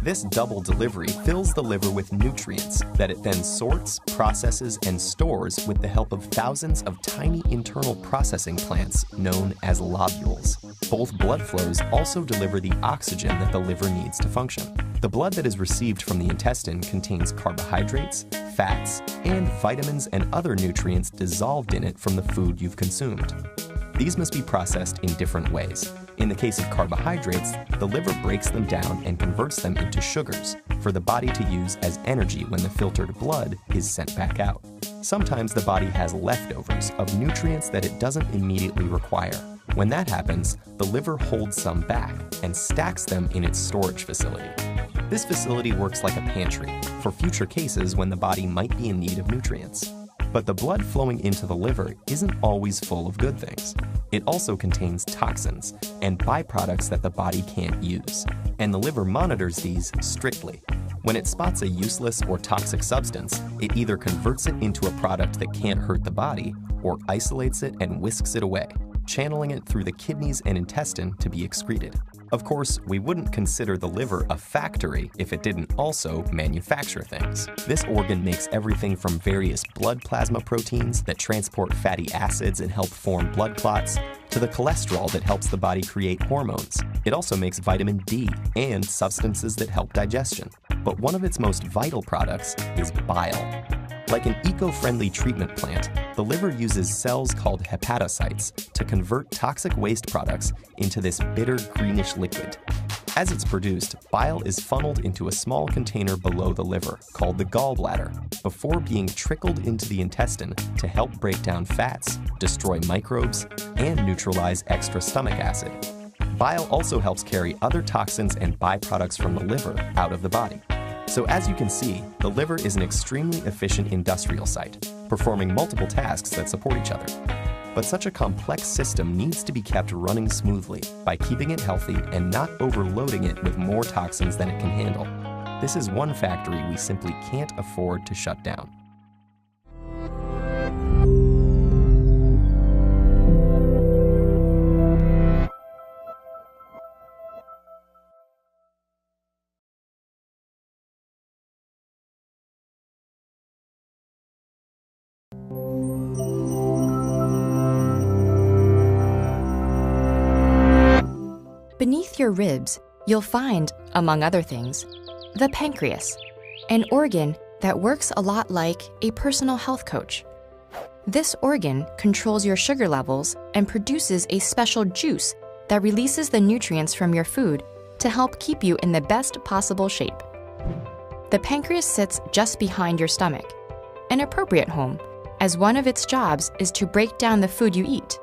This double delivery fills the liver with nutrients that it then sorts, processes, and stores with the help of thousands of tiny internal processing plants known as lobules. Both blood flows also deliver the oxygen that the liver needs to function. The blood that is received from the intestine contains carbohydrates, fats, and vitamins and other nutrients dissolved in it from the food you've consumed. These must be processed in different ways. In the case of carbohydrates, the liver breaks them down and converts them into sugars for the body to use as energy when the filtered blood is sent back out. Sometimes the body has leftovers of nutrients that it doesn't immediately require. When that happens, the liver holds some back and stacks them in its storage facility. This facility works like a pantry for future cases when the body might be in need of nutrients. But the blood flowing into the liver isn't always full of good things. It also contains toxins and byproducts that the body can't use, and the liver monitors these strictly. When it spots a useless or toxic substance, it either converts it into a product that can't hurt the body or isolates it and whisks it away, channeling it through the kidneys and intestine to be excreted. Of course, we wouldn't consider the liver a factory if it didn't also manufacture things. This organ makes everything from various blood plasma proteins that transport fatty acids and help form blood clots, to the cholesterol that helps the body create hormones. It also makes vitamin D and substances that help digestion. But one of its most vital products is bile. Like an eco-friendly treatment plant, the liver uses cells called hepatocytes to convert toxic waste products into this bitter greenish liquid. As it's produced, bile is funneled into a small container below the liver, called the gallbladder, before being trickled into the intestine to help break down fats, destroy microbes, and neutralize extra stomach acid. Bile also helps carry other toxins and byproducts from the liver out of the body. So as you can see, the liver is an extremely efficient industrial site, performing multiple tasks that support each other. But such a complex system needs to be kept running smoothly by keeping it healthy and not overloading it with more toxins than it can handle. This is one factory we simply can't afford to shut down. Beneath your ribs, you'll find, among other things, the pancreas, an organ that works a lot like a personal health coach. This organ controls your sugar levels and produces a special juice that releases the nutrients from your food to help keep you in the best possible shape. The pancreas sits just behind your stomach, an appropriate home, as one of its jobs is to break down the food you eat.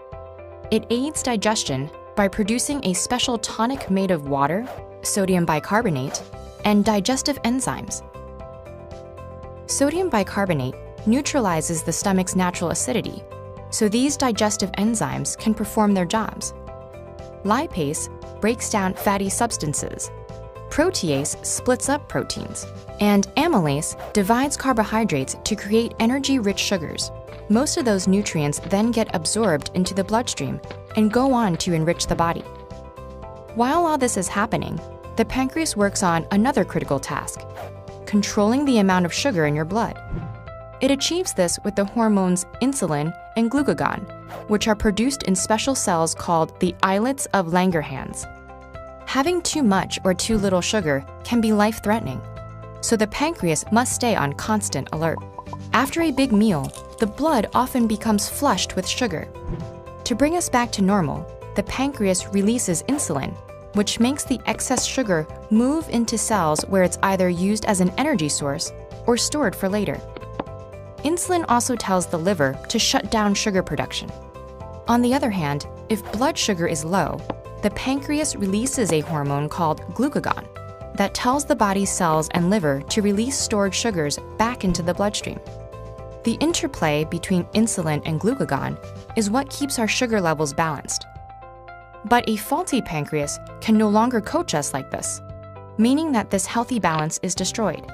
It aids digestion by producing a special tonic made of water, sodium bicarbonate, and digestive enzymes. Sodium bicarbonate neutralizes the stomach's natural acidity, so these digestive enzymes can perform their jobs. Lipase breaks down fatty substances. Protease splits up proteins, and amylase divides carbohydrates to create energy-rich sugars. Most of those nutrients then get absorbed into the bloodstream and go on to enrich the body. While all this is happening, the pancreas works on another critical task, controlling the amount of sugar in your blood. It achieves this with the hormones insulin and glucagon, which are produced in special cells called the islets of Langerhans. Having too much or too little sugar can be life-threatening, so the pancreas must stay on constant alert. After a big meal, the blood often becomes flushed with sugar. To bring us back to normal, the pancreas releases insulin, which makes the excess sugar move into cells where it's either used as an energy source or stored for later. Insulin also tells the liver to shut down sugar production. On the other hand, if blood sugar is low, the pancreas releases a hormone called glucagon that tells the body's cells and liver to release stored sugars back into the bloodstream. The interplay between insulin and glucagon is what keeps our sugar levels balanced. But a faulty pancreas can no longer coach us like this, meaning that this healthy balance is destroyed.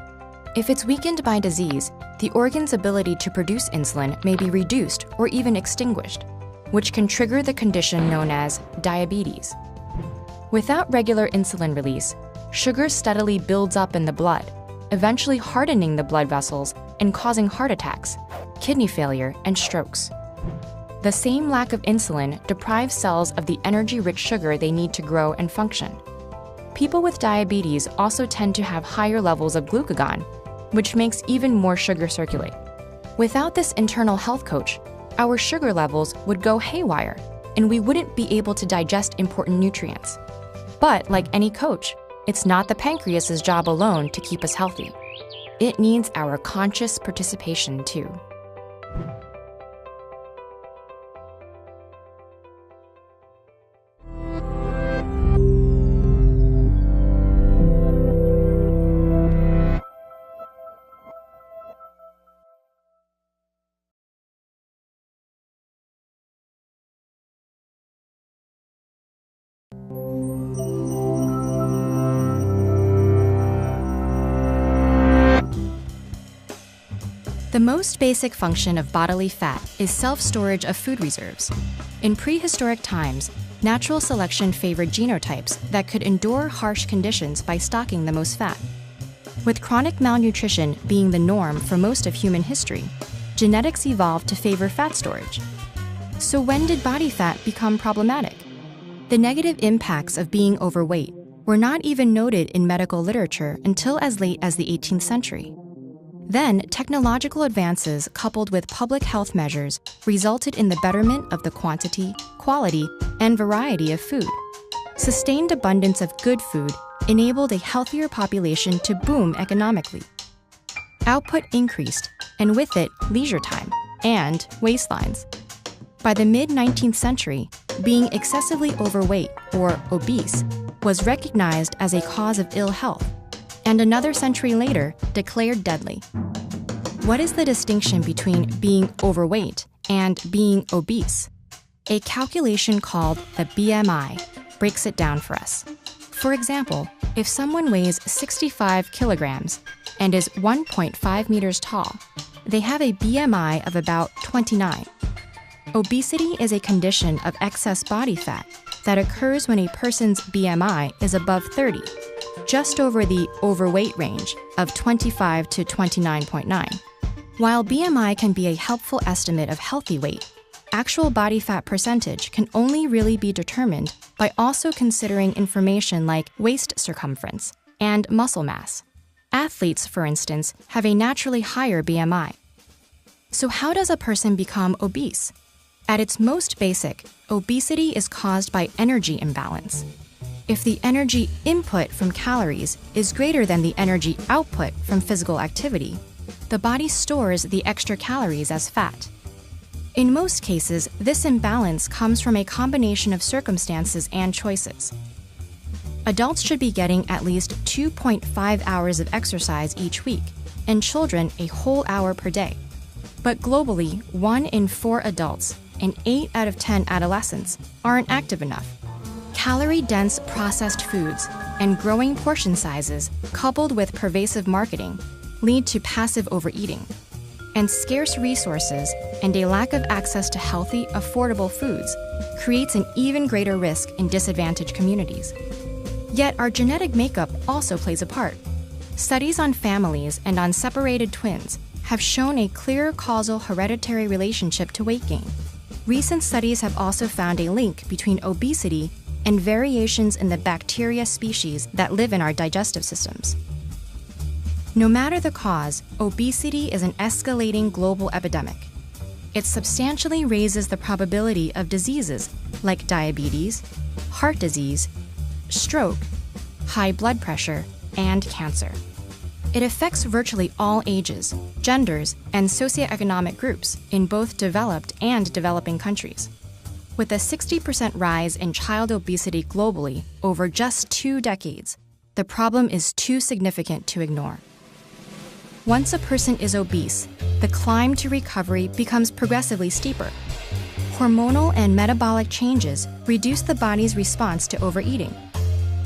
If it's weakened by disease, the organ's ability to produce insulin may be reduced or even extinguished, which can trigger the condition known as diabetes. Without regular insulin release, sugar steadily builds up in the blood, eventually hardening the blood vessels and causing heart attacks, kidney failure, and strokes. The same lack of insulin deprives cells of the energy-rich sugar they need to grow and function. People with diabetes also tend to have higher levels of glucagon, which makes even more sugar circulate. Without this internal health coach, our sugar levels would go haywire, and we wouldn't be able to digest important nutrients. But like any coach, it's not the pancreas's job alone to keep us healthy. It needs our conscious participation too. The most basic function of bodily fat is self-storage of food reserves. In prehistoric times, natural selection favored genotypes that could endure harsh conditions by stocking the most fat. With chronic malnutrition being the norm for most of human history, genetics evolved to favor fat storage. So when did body fat become problematic? The negative impacts of being overweight were not even noted in medical literature until as late as the 18th century. Then, technological advances coupled with public health measures resulted in the betterment of the quantity, quality, and variety of food. Sustained abundance of good food enabled a healthier population to boom economically. Output increased, and with it, leisure time and waistlines. By the mid-19th century, being excessively overweight, or obese, was recognized as a cause of ill health, and another century later, declared deadly. What is the distinction between being overweight and being obese? A calculation called the BMI breaks it down for us. For example, if someone weighs 65 kilograms and is 1.5 meters tall, they have a BMI of about 29. Obesity is a condition of excess body fat that occurs when a person's BMI is above 30, just over the overweight range of 25 to 29.9. While BMI can be a helpful estimate of healthy weight, actual body fat percentage can only really be determined by also considering information like waist circumference and muscle mass. Athletes, for instance, have a naturally higher BMI. So how does a person become obese? At its most basic, obesity is caused by energy imbalance. If the energy input from calories is greater than the energy output from physical activity, the body stores the extra calories as fat. In most cases, this imbalance comes from a combination of circumstances and choices. Adults should be getting at least 2.5 hours of exercise each week, and children a whole hour per day. But globally, 1 in 4 adults and 8 out of 10 adolescents aren't active enough. Calorie-dense processed foods and growing portion sizes, coupled with pervasive marketing, lead to passive overeating. And scarce resources and a lack of access to healthy, affordable foods creates an even greater risk in disadvantaged communities. Yet our genetic makeup also plays a part. Studies on families and on separated twins have shown a clear causal hereditary relationship to weight gain. Recent studies have also found a link between obesity and variations in the bacteria species that live in our digestive systems. No matter the cause, obesity is an escalating global epidemic. It substantially raises the probability of diseases like diabetes, heart disease, stroke, high blood pressure, and cancer. It affects virtually all ages, genders, and socioeconomic groups in both developed and developing countries. With a 60% rise in child obesity globally over just 2 decades, the problem is too significant to ignore. Once a person is obese, the climb to recovery becomes progressively steeper. Hormonal and metabolic changes reduce the body's response to overeating.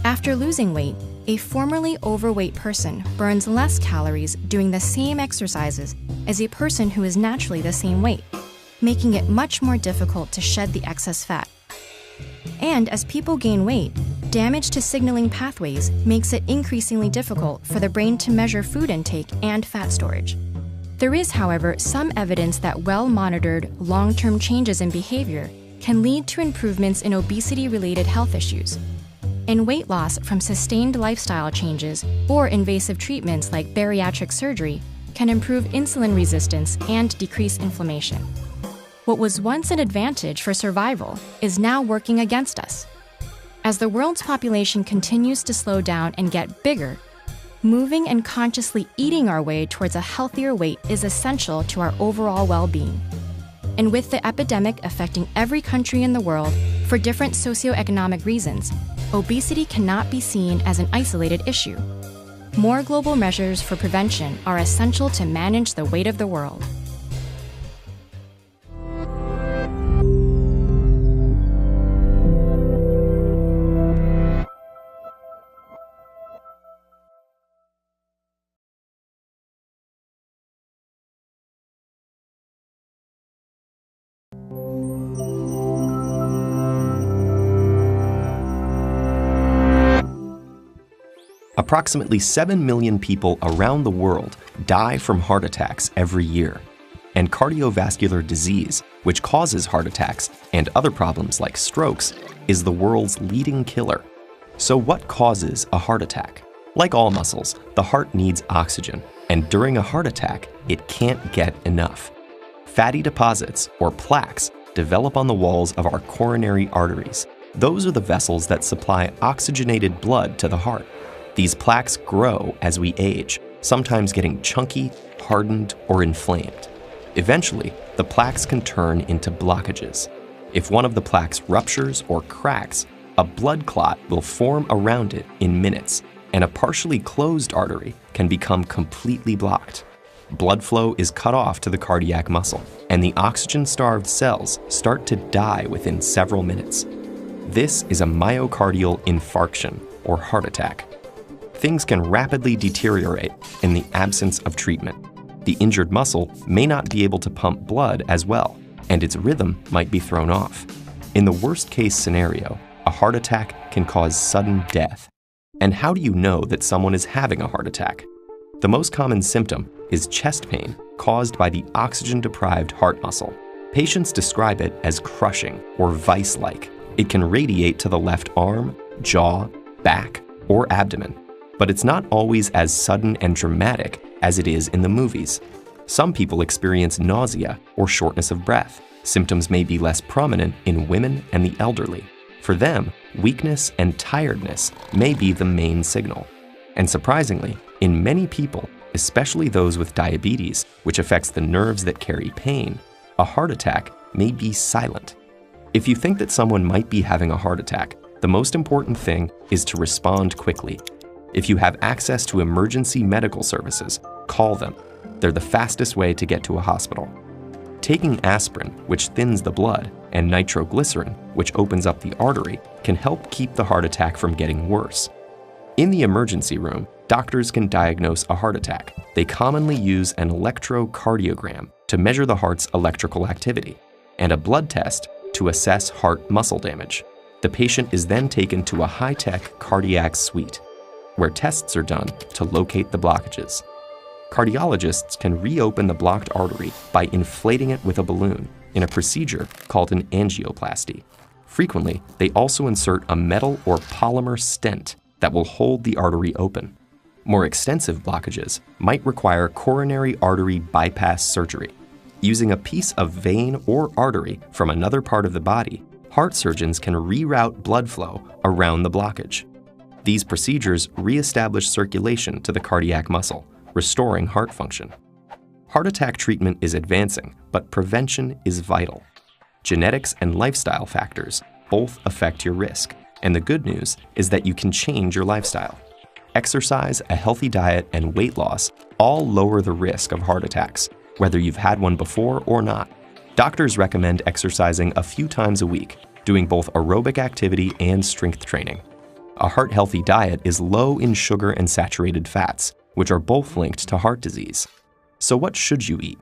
After losing weight, a formerly overweight person burns less calories doing the same exercises as a person who is naturally the same weight, making it much more difficult to shed the excess fat. And as people gain weight, damage to signaling pathways makes it increasingly difficult for the brain to measure food intake and fat storage. There is, however, some evidence that well-monitored, long-term changes in behavior can lead to improvements in obesity-related health issues. And weight loss from sustained lifestyle changes or invasive treatments like bariatric surgery can improve insulin resistance and decrease inflammation. What was once an advantage for survival is now working against us. As the world's population continues to slow down and get bigger, moving and consciously eating our way towards a healthier weight is essential to our overall well-being. And with the epidemic affecting every country in the world for different socioeconomic reasons, obesity cannot be seen as an isolated issue. More global measures for prevention are essential to manage the weight of the world. Approximately 7 million people around the world die from heart attacks every year. And cardiovascular disease, which causes heart attacks and other problems like strokes, is the world's leading killer. So what causes a heart attack? Like all muscles, the heart needs oxygen, and during a heart attack, it can't get enough. Fatty deposits, or plaques, develop on the walls of our coronary arteries. Those are the vessels that supply oxygenated blood to the heart. These plaques grow as we age, sometimes getting chunky, hardened, or inflamed. Eventually, the plaques can turn into blockages. If one of the plaques ruptures or cracks, a blood clot will form around it in minutes, and a partially closed artery can become completely blocked. Blood flow is cut off to the cardiac muscle, and the oxygen-starved cells start to die within several minutes. This is a myocardial infarction, or heart attack. Things can rapidly deteriorate in the absence of treatment. The injured muscle may not be able to pump blood as well, and its rhythm might be thrown off. In the worst-case scenario, a heart attack can cause sudden death. And how do you know that someone is having a heart attack? The most common symptom is chest pain caused by the oxygen-deprived heart muscle. Patients describe it as crushing or vice-like. It can radiate to the left arm, jaw, back, or abdomen. But it's not always as sudden and dramatic as it is in the movies. Some people experience nausea or shortness of breath. Symptoms may be less prominent in women and the elderly. For them, weakness and tiredness may be the main signal. And surprisingly, in many people, especially those with diabetes, which affects the nerves that carry pain, a heart attack may be silent. If you think that someone might be having a heart attack, the most important thing is to respond quickly. If you have access to emergency medical services, call them. They're the fastest way to get to a hospital. Taking aspirin, which thins the blood, and nitroglycerin, which opens up the artery, can help keep the heart attack from getting worse. In the emergency room, doctors can diagnose a heart attack. They commonly use an electrocardiogram to measure the heart's electrical activity, and a blood test to assess heart muscle damage. The patient is then taken to a high-tech cardiac suite, where tests are done to locate the blockages. Cardiologists can reopen the blocked artery by inflating it with a balloon in a procedure called an angioplasty. Frequently, they also insert a metal or polymer stent that will hold the artery open. More extensive blockages might require coronary artery bypass surgery. Using a piece of vein or artery from another part of the body, heart surgeons can reroute blood flow around the blockage. These procedures reestablish circulation to the cardiac muscle, restoring heart function. Heart attack treatment is advancing, but prevention is vital. Genetics and lifestyle factors both affect your risk, and the good news is that you can change your lifestyle. Exercise, a healthy diet, and weight loss all lower the risk of heart attacks, whether you've had one before or not. Doctors recommend exercising a few times a week, doing both aerobic activity and strength training. A heart-healthy diet is low in sugar and saturated fats, which are both linked to heart disease. So what should you eat?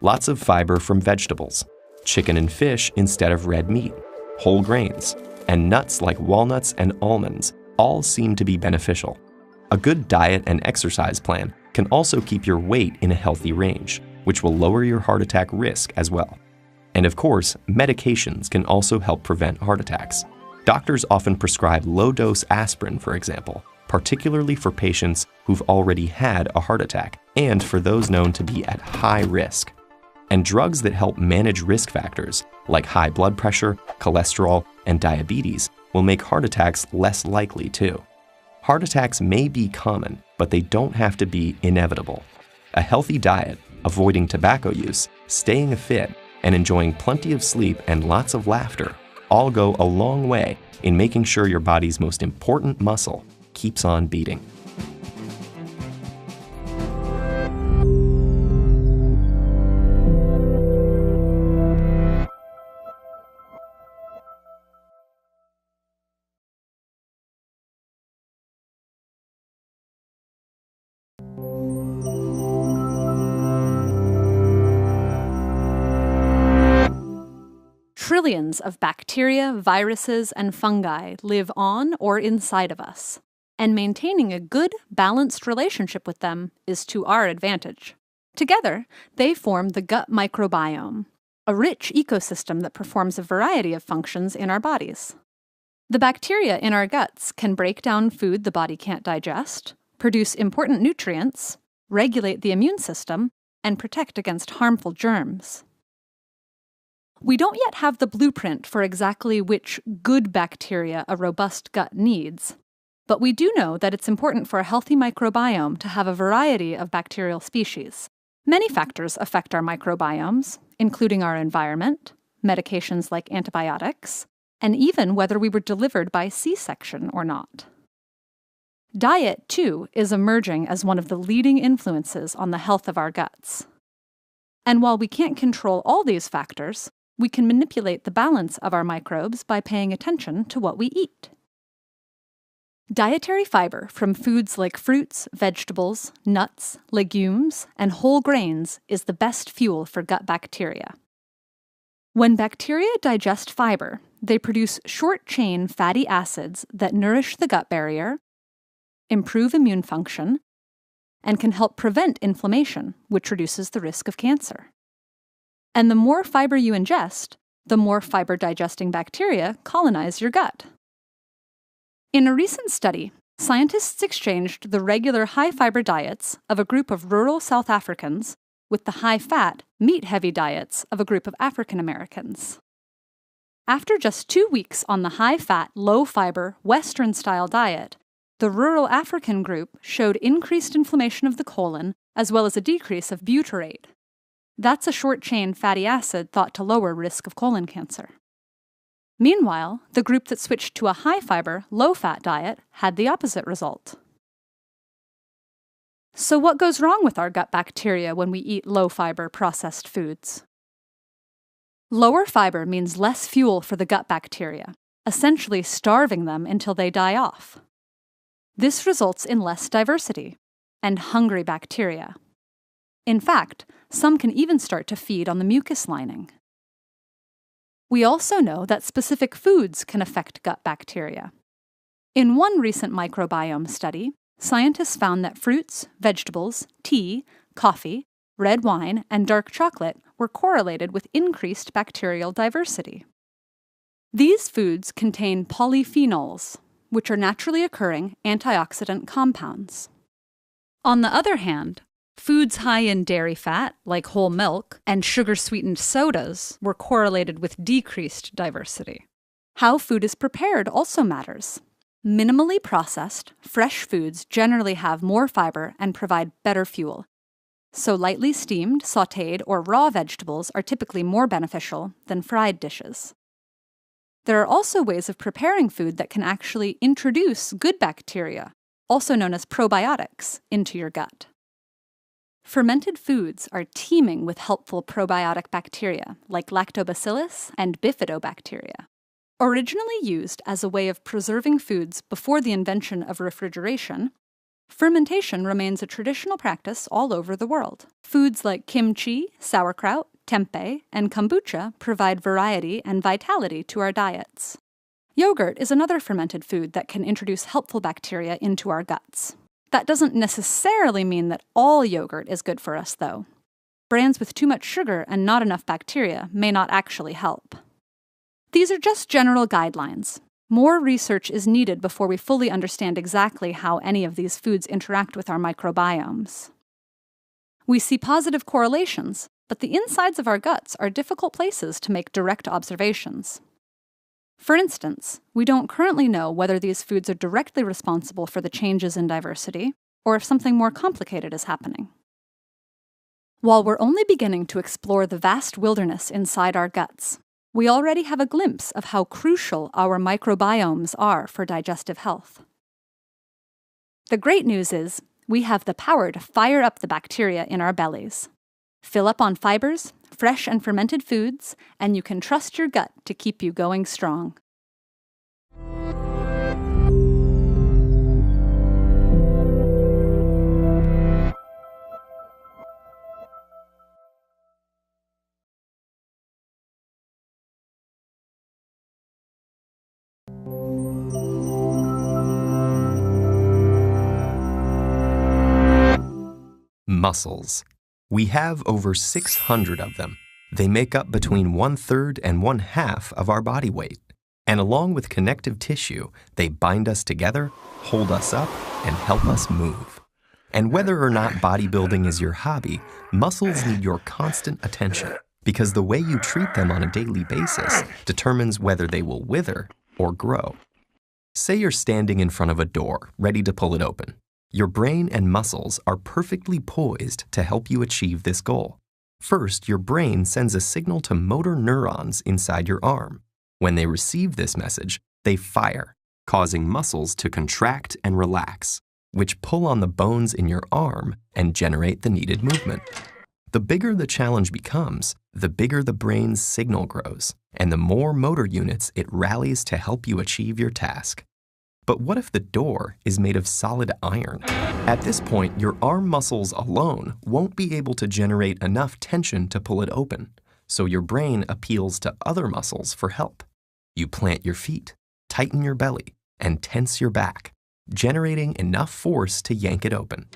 Lots of fiber from vegetables, chicken and fish instead of red meat, whole grains, and nuts like walnuts and almonds all seem to be beneficial. A good diet and exercise plan can also keep your weight in a healthy range, which will lower your heart attack risk as well. And of course, medications can also help prevent heart attacks. Doctors often prescribe low-dose aspirin, for example, particularly for patients who've already had a heart attack and for those known to be at high risk. And drugs that help manage risk factors, like high blood pressure, cholesterol, and diabetes, will make heart attacks less likely too. Heart attacks may be common, but they don't have to be inevitable. A healthy diet, avoiding tobacco use, staying fit, and enjoying plenty of sleep and lots of laughter all go a long way in making sure your body's most important muscle keeps on beating. Trillions of bacteria, viruses, and fungi live on or inside of us, and maintaining a good, balanced relationship with them is to our advantage. Together, they form the gut microbiome, a rich ecosystem that performs a variety of functions in our bodies. The bacteria in our guts can break down food the body can't digest, produce important nutrients, regulate the immune system, and protect against harmful germs. We don't yet have the blueprint for exactly which good bacteria a robust gut needs, but we do know that it's important for a healthy microbiome to have a variety of bacterial species. Many factors affect our microbiomes, including our environment, medications like antibiotics, and even whether we were delivered by C-section or not. Diet, too, is emerging as one of the leading influences on the health of our guts. And while we can't control all these factors, we can manipulate the balance of our microbes by paying attention to what we eat. Dietary fiber from foods like fruits, vegetables, nuts, legumes, and whole grains is the best fuel for gut bacteria. When bacteria digest fiber, they produce short-chain fatty acids that nourish the gut barrier, improve immune function, and can help prevent inflammation, which reduces the risk of cancer. And the more fiber you ingest, the more fiber-digesting bacteria colonize your gut. In a recent study, scientists exchanged the regular high-fiber diets of a group of rural South Africans with the high-fat, meat-heavy diets of a group of African Americans. After just 2 weeks on the high-fat, low-fiber, Western-style diet, the rural African group showed increased inflammation of the colon as well as a decrease of butyrate. That's a short-chain fatty acid thought to lower risk of colon cancer. Meanwhile, the group that switched to a high-fiber, low-fat diet had the opposite result. So what goes wrong with our gut bacteria when we eat low-fiber processed foods? Lower fiber means less fuel for the gut bacteria, essentially starving them until they die off. This results in less diversity and hungry bacteria. In fact, some can even start to feed on the mucus lining. We also know that specific foods can affect gut bacteria. In one recent microbiome study, scientists found that fruits, vegetables, tea, coffee, red wine, and dark chocolate were correlated with increased bacterial diversity. These foods contain polyphenols, which are naturally occurring antioxidant compounds. On the other hand, foods high in dairy fat, like whole milk, and sugar-sweetened sodas were correlated with decreased diversity. How food is prepared also matters. Minimally processed, fresh foods generally have more fiber and provide better fuel. So lightly steamed, sautéed, or raw vegetables are typically more beneficial than fried dishes. There are also ways of preparing food that can actually introduce good bacteria, also known as probiotics, into your gut. Fermented foods are teeming with helpful probiotic bacteria like lactobacillus and bifidobacteria. Originally used as a way of preserving foods before the invention of refrigeration, fermentation remains a traditional practice all over the world. Foods like kimchi, sauerkraut, tempeh, and kombucha provide variety and vitality to our diets. Yogurt is another fermented food that can introduce helpful bacteria into our guts. That doesn't necessarily mean that all yogurt is good for us, though. Brands with too much sugar and not enough bacteria may not actually help. These are just general guidelines. More research is needed before we fully understand exactly how any of these foods interact with our microbiomes. We see positive correlations, but the insides of our guts are difficult places to make direct observations. For instance, we don't currently know whether these foods are directly responsible for the changes in diversity, or if something more complicated is happening. While we're only beginning to explore the vast wilderness inside our guts, we already have a glimpse of how crucial our microbiomes are for digestive health. The great news is, we have the power to fire up the bacteria in our bellies. Fill up on fibers, fresh and fermented foods, and you can trust your gut to keep you going strong. Muscles. We have over 600 of them. They make up between 1/3 and 1/2 of our body weight. And along with connective tissue, they bind us together, hold us up, and help us move. And whether or not bodybuilding is your hobby, muscles need your constant attention because the way you treat them on a daily basis determines whether they will wither or grow. Say you're standing in front of a door, ready to pull it open. Your brain and muscles are perfectly poised to help you achieve this goal. First, your brain sends a signal to motor neurons inside your arm. When they receive this message, they fire, causing muscles to contract and relax, which pull on the bones in your arm and generate the needed movement. The bigger the challenge becomes, the bigger the brain's signal grows, and the more motor units it rallies to help you achieve your task. But what if the door is made of solid iron? At this point, your arm muscles alone won't be able to generate enough tension to pull it open, so your brain appeals to other muscles for help. You plant your feet, tighten your belly, and tense your back, generating enough force to yank it open.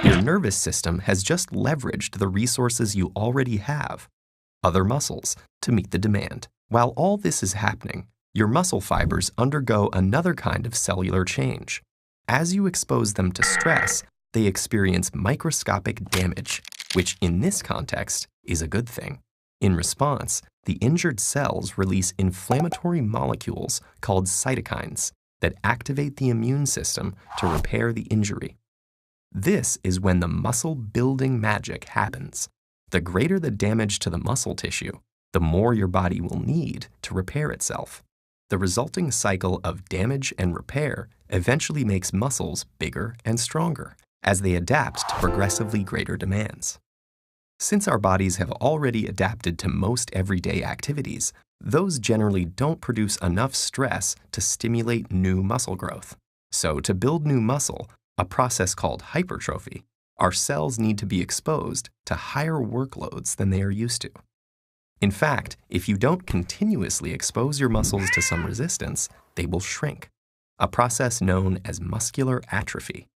Your nervous system has just leveraged the resources you already have, other muscles, to meet the demand. While all this is happening, your muscle fibers undergo another kind of cellular change. As you expose them to stress, they experience microscopic damage, which in this context is a good thing. In response, the injured cells release inflammatory molecules called cytokines that activate the immune system to repair the injury. This is when the muscle-building magic happens. The greater the damage to the muscle tissue, the more your body will need to repair itself. The resulting cycle of damage and repair eventually makes muscles bigger and stronger as they adapt to progressively greater demands. Since our bodies have already adapted to most everyday activities, those generally don't produce enough stress to stimulate new muscle growth. So to build new muscle, a process called hypertrophy, our cells need to be exposed to higher workloads than they are used to. In fact, if you don't continuously expose your muscles to some resistance, they will shrink, a process known as muscular atrophy.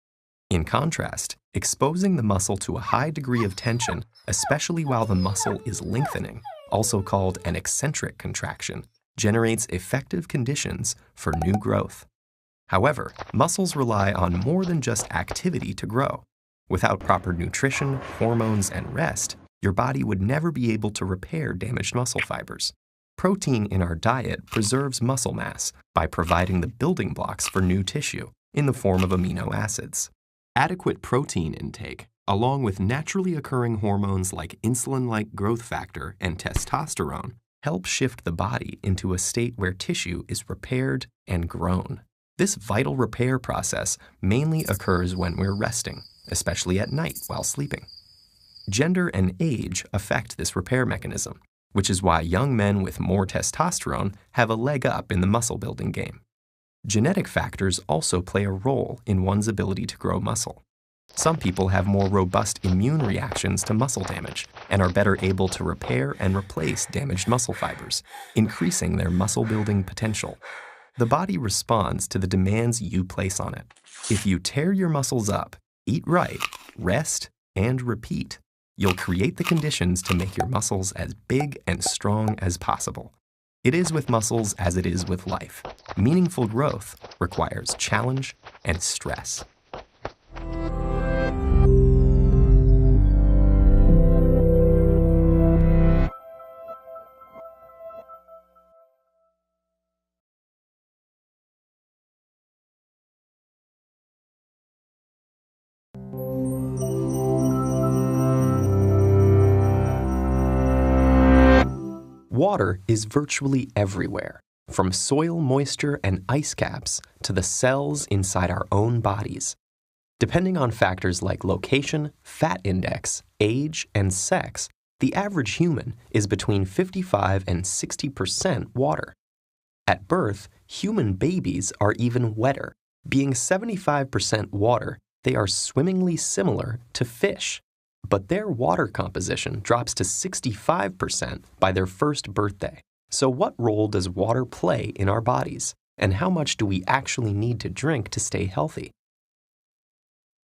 In contrast, exposing the muscle to a high degree of tension, especially while the muscle is lengthening, also called an eccentric contraction, generates effective conditions for new growth. However, muscles rely on more than just activity to grow. Without proper nutrition, hormones, and rest, your body would never be able to repair damaged muscle fibers. Protein in our diet preserves muscle mass by providing the building blocks for new tissue in the form of amino acids. Adequate protein intake, along with naturally occurring hormones like insulin-like growth factor and testosterone, help shift the body into a state where tissue is repaired and grown. This vital repair process mainly occurs when we're resting, especially at night while sleeping. Gender and age affect this repair mechanism, which is why young men with more testosterone have a leg up in the muscle building game. Genetic factors also play a role in one's ability to grow muscle. Some people have more robust immune reactions to muscle damage and are better able to repair and replace damaged muscle fibers, increasing their muscle building potential. The body responds to the demands you place on it. If you tear your muscles up, eat right, rest, and repeat, you'll create the conditions to make your muscles as big and strong as possible. It is with muscles as it is with life. Meaningful growth requires challenge and stress. Water is virtually everywhere, from soil moisture and ice caps to the cells inside our own bodies. Depending on factors like location, fat index, age, and sex, the average human is between 55 and 60% water. At birth, human babies are even wetter. Being 75% water, they are swimmingly similar to fish. But their water composition drops to 65% by their first birthday. So what role does water play in our bodies? And how much do we actually need to drink to stay healthy?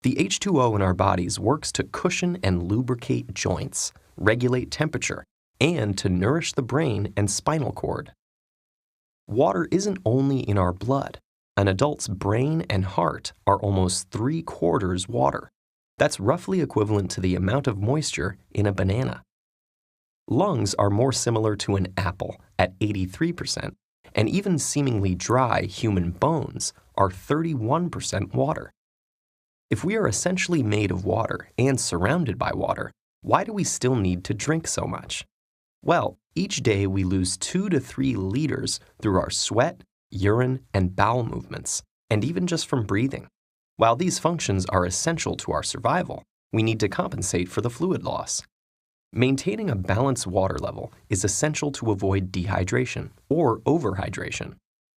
The H2O in our bodies works to cushion and lubricate joints, regulate temperature, and to nourish the brain and spinal cord. Water isn't only in our blood. An adult's brain and heart are almost 3/4 water. That's roughly equivalent to the amount of moisture in a banana. Lungs are more similar to an apple at 83%, and even seemingly dry human bones are 31% water. If we are essentially made of water and surrounded by water, why do we still need to drink so much? Well, each day we lose 2 to 3 liters through our sweat, urine, and bowel movements, and even just from breathing. While these functions are essential to our survival, we need to compensate for the fluid loss. Maintaining a balanced water level is essential to avoid dehydration or overhydration,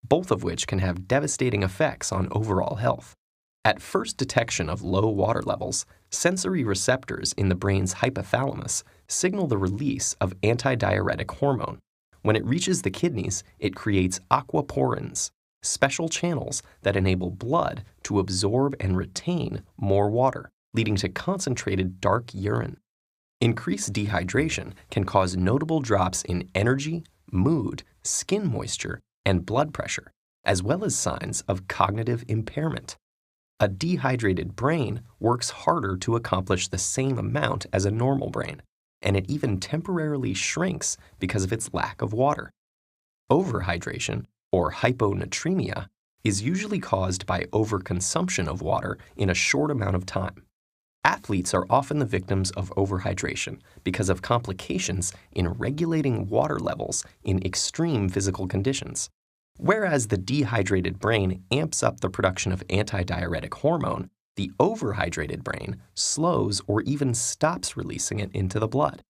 both of which can have devastating effects on overall health. At first detection of low water levels, sensory receptors in the brain's hypothalamus signal the release of antidiuretic hormone. When it reaches the kidneys, it creates aquaporins, special channels that enable blood to absorb and retain more water, leading to concentrated dark urine. Increased dehydration can cause notable drops in energy, mood, skin moisture, and blood pressure, as well as signs of cognitive impairment. A dehydrated brain works harder to accomplish the same amount as a normal brain, and it even temporarily shrinks because of its lack of water. Overhydration, or hyponatremia, is usually caused by overconsumption of water in a short amount of time. Athletes are often the victims of overhydration because of complications in regulating water levels in extreme physical conditions. Whereas the dehydrated brain amps up the production of antidiuretic hormone, the overhydrated brain slows or even stops releasing it into the blood.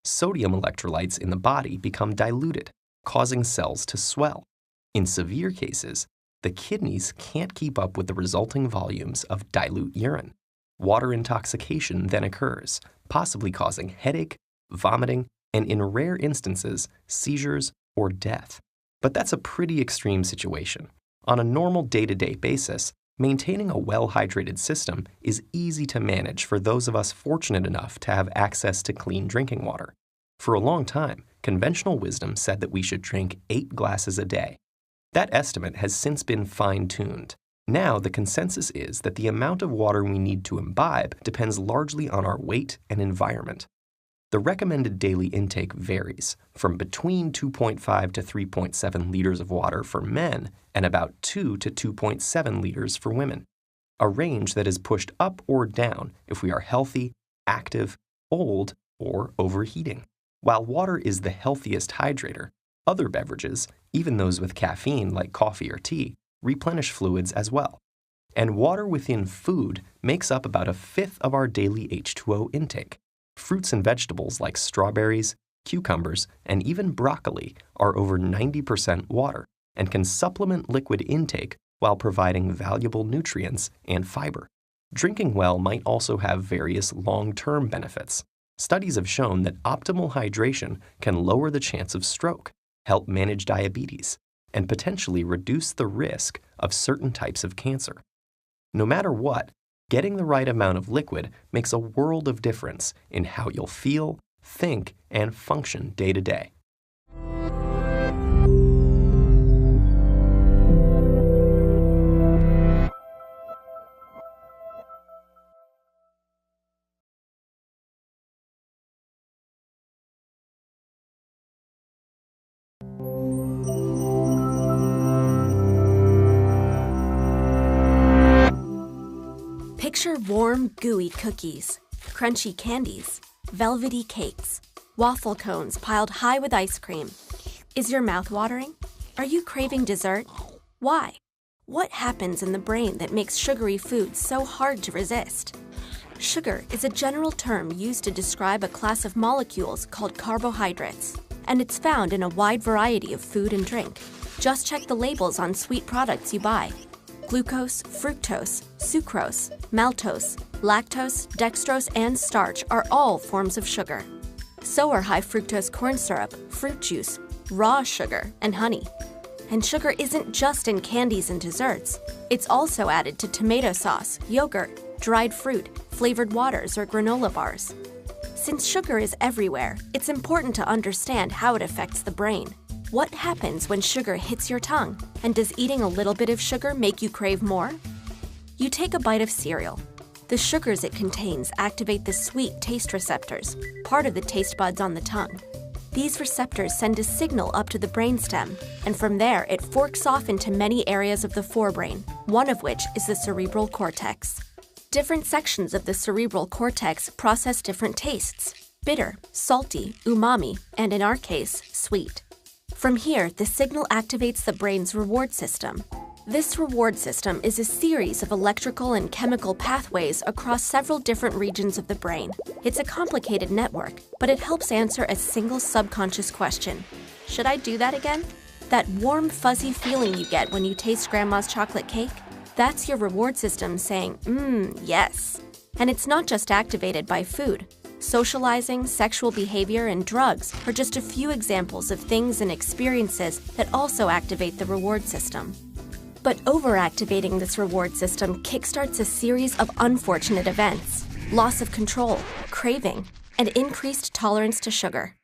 Sodium electrolytes in the body become diluted, causing cells to swell. In severe cases, the kidneys can't keep up with the resulting volumes of dilute urine. Water intoxication then occurs, possibly causing headache, vomiting, and in rare instances, seizures or death. But that's a pretty extreme situation. On a normal day-to-day basis, maintaining a well-hydrated system is easy to manage for those of us fortunate enough to have access to clean drinking water. For a long time, conventional wisdom said that we should drink 8 glasses a day. That estimate has since been fine-tuned. Now, the consensus is that the amount of water we need to imbibe depends largely on our weight and environment. The recommended daily intake varies from between 2.5 to 3.7 liters of water for men and about 2 to 2.7 liters for women, a range that is pushed up or down if we are healthy, active, old, or overheating. While water is the healthiest hydrator, other beverages, even those with caffeine like coffee or tea, replenish fluids as well. And water within food makes up about a fifth of our daily H2O intake. Fruits and vegetables like strawberries, cucumbers, and even broccoli are over 90% water and can supplement liquid intake while providing valuable nutrients and fiber. Drinking well might also have various long-term benefits. Studies have shown that optimal hydration can lower the chance of stroke, help manage diabetes, and potentially reduce the risk of certain types of cancer. No matter what, getting the right amount of liquid makes a world of difference in how you'll feel, think, and function day to day. Picture warm, gooey cookies, crunchy candies, velvety cakes, waffle cones piled high with ice cream. Is your mouth watering? Are you craving dessert? Why? What happens in the brain that makes sugary foods so hard to resist? Sugar is a general term used to describe a class of molecules called carbohydrates, and it's found in a wide variety of food and drink. Just check the labels on sweet products you buy. Glucose, fructose, sucrose, maltose, lactose, dextrose, and starch are all forms of sugar. So are high fructose corn syrup, fruit juice, raw sugar, and honey. And sugar isn't just in candies and desserts. It's also added to tomato sauce, yogurt, dried fruit, flavored waters, or granola bars. Since sugar is everywhere, it's important to understand how it affects the brain. What happens when sugar hits your tongue? And does eating a little bit of sugar make you crave more? You take a bite of cereal. The sugars it contains activate the sweet taste receptors, part of the taste buds on the tongue. These receptors send a signal up to the brainstem, and from there it forks off into many areas of the forebrain, one of which is the cerebral cortex. Different sections of the cerebral cortex process different tastes: bitter, salty, umami, and in our case, sweet. From here, the signal activates the brain's reward system. This reward system is a series of electrical and chemical pathways across several different regions of the brain. It's a complicated network, but it helps answer a single subconscious question. Should I do that again? That warm, fuzzy feeling you get when you taste grandma's chocolate cake? That's your reward system saying, yes. And it's not just activated by food. Socializing, sexual behavior, and drugs are just a few examples of things and experiences that also activate the reward system. But overactivating this reward system kickstarts a series of unfortunate events: loss of control, craving, and increased tolerance to sugar.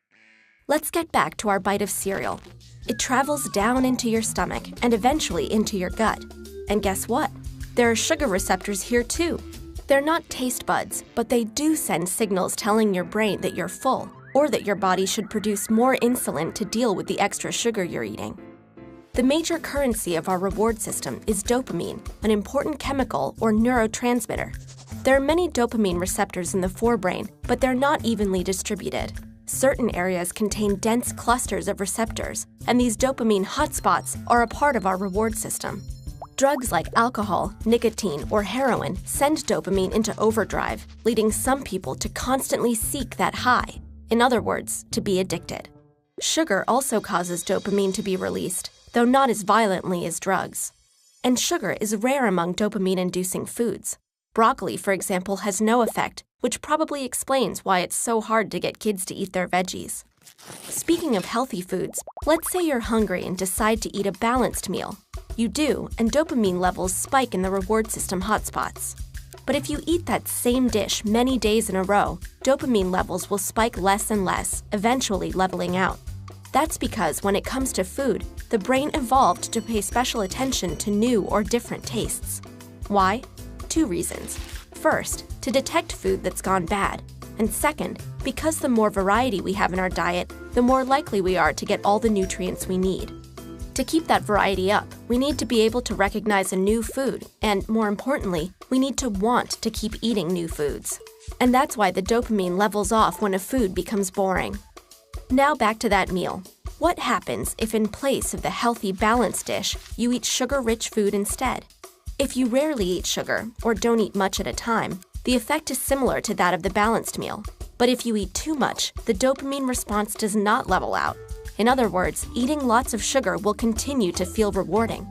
Let's get back to our bite of cereal. It travels down into your stomach and eventually into your gut. And guess what? There are sugar receptors here too. They're not taste buds, but they do send signals telling your brain that you're full, or that your body should produce more insulin to deal with the extra sugar you're eating. The major currency of our reward system is dopamine, an important chemical or neurotransmitter. There are many dopamine receptors in the forebrain, but they're not evenly distributed. Certain areas contain dense clusters of receptors, and these dopamine hotspots are a part of our reward system. Drugs like alcohol, nicotine, or heroin send dopamine into overdrive, leading some people to constantly seek that high. In other words, to be addicted. Sugar also causes dopamine to be released, though not as violently as drugs. And sugar is rare among dopamine-inducing foods. Broccoli, for example, has no effect, which probably explains why it's so hard to get kids to eat their veggies. Speaking of healthy foods, let's say you're hungry and decide to eat a balanced meal. You do, and dopamine levels spike in the reward system hotspots. But if you eat that same dish many days in a row, dopamine levels will spike less and less, eventually leveling out. That's because when it comes to food, the brain evolved to pay special attention to new or different tastes. Why? 2 reasons. First, to detect food that's gone bad. And second, because the more variety we have in our diet, the more likely we are to get all the nutrients we need. To keep that variety up, we need to be able to recognize a new food, and more importantly, we need to want to keep eating new foods. And that's why the dopamine levels off when a food becomes boring. Now back to that meal. What happens if in place of the healthy, balanced dish, you eat sugar-rich food instead? If you rarely eat sugar, or don't eat much at a time, the effect is similar to that of the balanced meal. But if you eat too much, the dopamine response does not level out. In other words, eating lots of sugar will continue to feel rewarding.